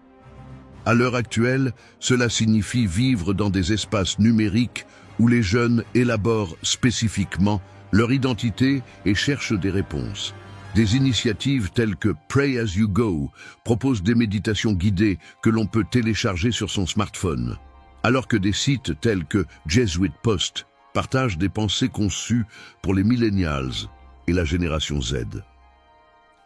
À l'heure actuelle, cela signifie vivre dans des espaces numériques où les jeunes élaborent spécifiquement leur identité et cherchent des réponses. Des initiatives telles que Pray As You Go proposent des méditations guidées que l'on peut télécharger sur son smartphone, alors que des sites tels que Jesuit Post partagent des pensées conçues pour les millennials et la génération Z.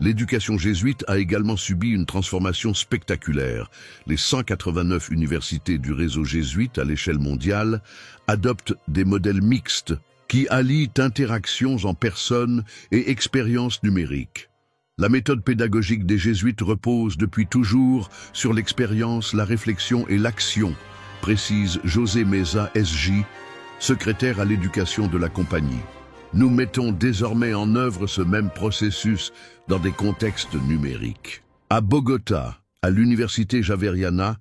L'éducation jésuite a également subi une transformation spectaculaire. Les 189 universités du réseau jésuite à l'échelle mondiale adoptent des modèles mixtes qui allient interactions en personne et expériences numériques. La méthode pédagogique des jésuites repose depuis toujours sur l'expérience, la réflexion et l'action, précise José Meza S.J., secrétaire à l'éducation de la compagnie. Nous mettons désormais en œuvre ce même processus dans des contextes numériques. À Bogota, à l'université Javeriana,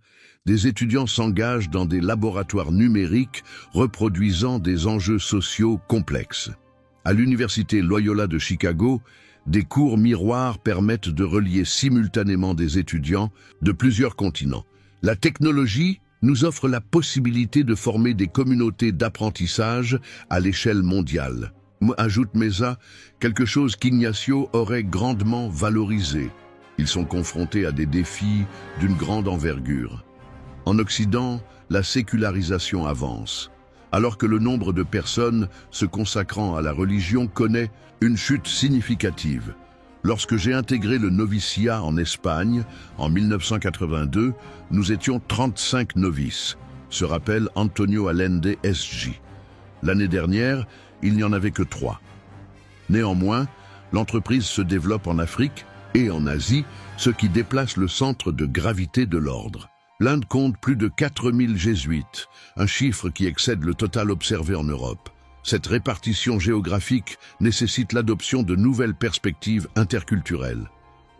des étudiants s'engagent dans des laboratoires numériques reproduisant des enjeux sociaux complexes. À l'université Loyola de Chicago, des cours miroirs permettent de relier simultanément des étudiants de plusieurs continents. La technologie nous offre la possibilité de former des communautés d'apprentissage à l'échelle mondiale. Ajoute Meza, quelque chose qu'Ignacio aurait grandement valorisé. Ils sont confrontés à des défis d'une grande envergure. En Occident, la sécularisation avance, alors que le nombre de personnes se consacrant à la religion connaît une chute significative. Lorsque j'ai intégré le noviciat en Espagne, en 1982, nous étions 35 novices, se rappelle Antonio Allende S.J. L'année dernière, il n'y en avait que 3. Néanmoins, l'entreprise se développe en Afrique et en Asie, ce qui déplace le centre de gravité de l'ordre. L'Inde compte plus de 4000 jésuites, un chiffre qui excède le total observé en Europe. Cette répartition géographique nécessite l'adoption de nouvelles perspectives interculturelles.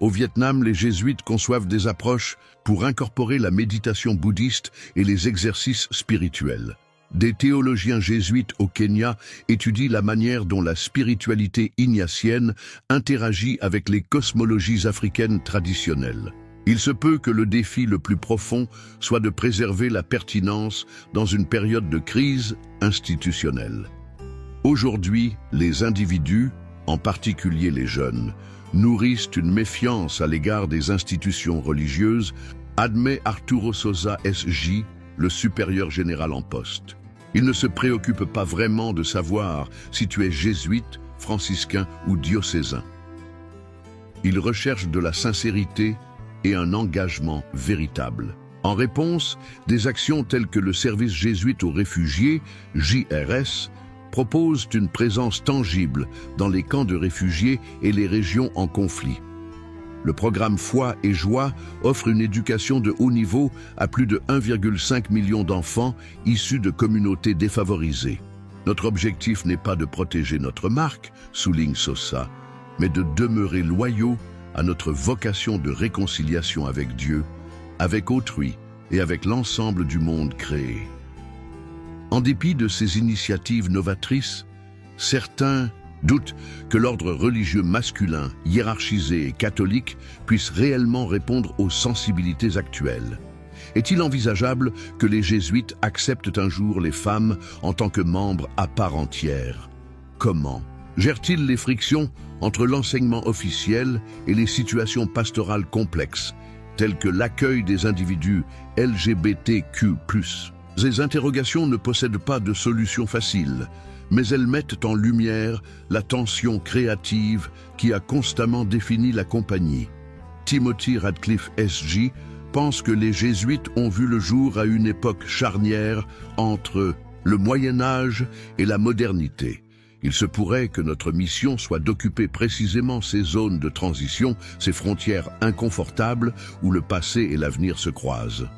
Au Vietnam, les jésuites conçoivent des approches pour incorporer la méditation bouddhiste et les exercices spirituels. Des théologiens jésuites au Kenya étudient la manière dont la spiritualité ignatienne interagit avec les cosmologies africaines traditionnelles. Il se peut que le défi le plus profond soit de préserver la pertinence dans une période de crise institutionnelle. Aujourd'hui, les individus, en particulier les jeunes, nourrissent une méfiance à l'égard des institutions religieuses, admet Arturo Sosa SJ, le supérieur général en poste. Il ne se préoccupe pas vraiment de savoir si tu es jésuite, franciscain ou diocésain. Il recherche de la sincérité et un engagement véritable. En réponse, des actions telles que le service jésuite aux réfugiés, JRS, proposent une présence tangible dans les camps de réfugiés et les régions en conflit. Le programme Foi et Joie offre une éducation de haut niveau à plus de 1,5 million d'enfants issus de communautés défavorisées. Notre objectif n'est pas de protéger notre marque, souligne Sosa, mais de demeurer loyaux à notre vocation de réconciliation avec Dieu, avec autrui et avec l'ensemble du monde créé. En dépit de ces initiatives novatrices, certains doutent que l'ordre religieux masculin, hiérarchisé et catholique puisse réellement répondre aux sensibilités actuelles. Est-il envisageable que les jésuites acceptent un jour les femmes en tant que membres à part entière? Comment gèrent-ils les frictions entre l'enseignement officiel et les situations pastorales complexes, telles que l'accueil des individus LGBTQ+. Ces interrogations ne possèdent pas de solution facile, mais elles mettent en lumière la tension créative qui a constamment défini la compagnie. Timothy Radcliffe SJ pense que les jésuites ont vu le jour à une époque charnière entre le Moyen Âge et la modernité. Il se pourrait que notre mission soit d'occuper précisément ces zones de transition, ces frontières inconfortables où le passé et l'avenir se croisent.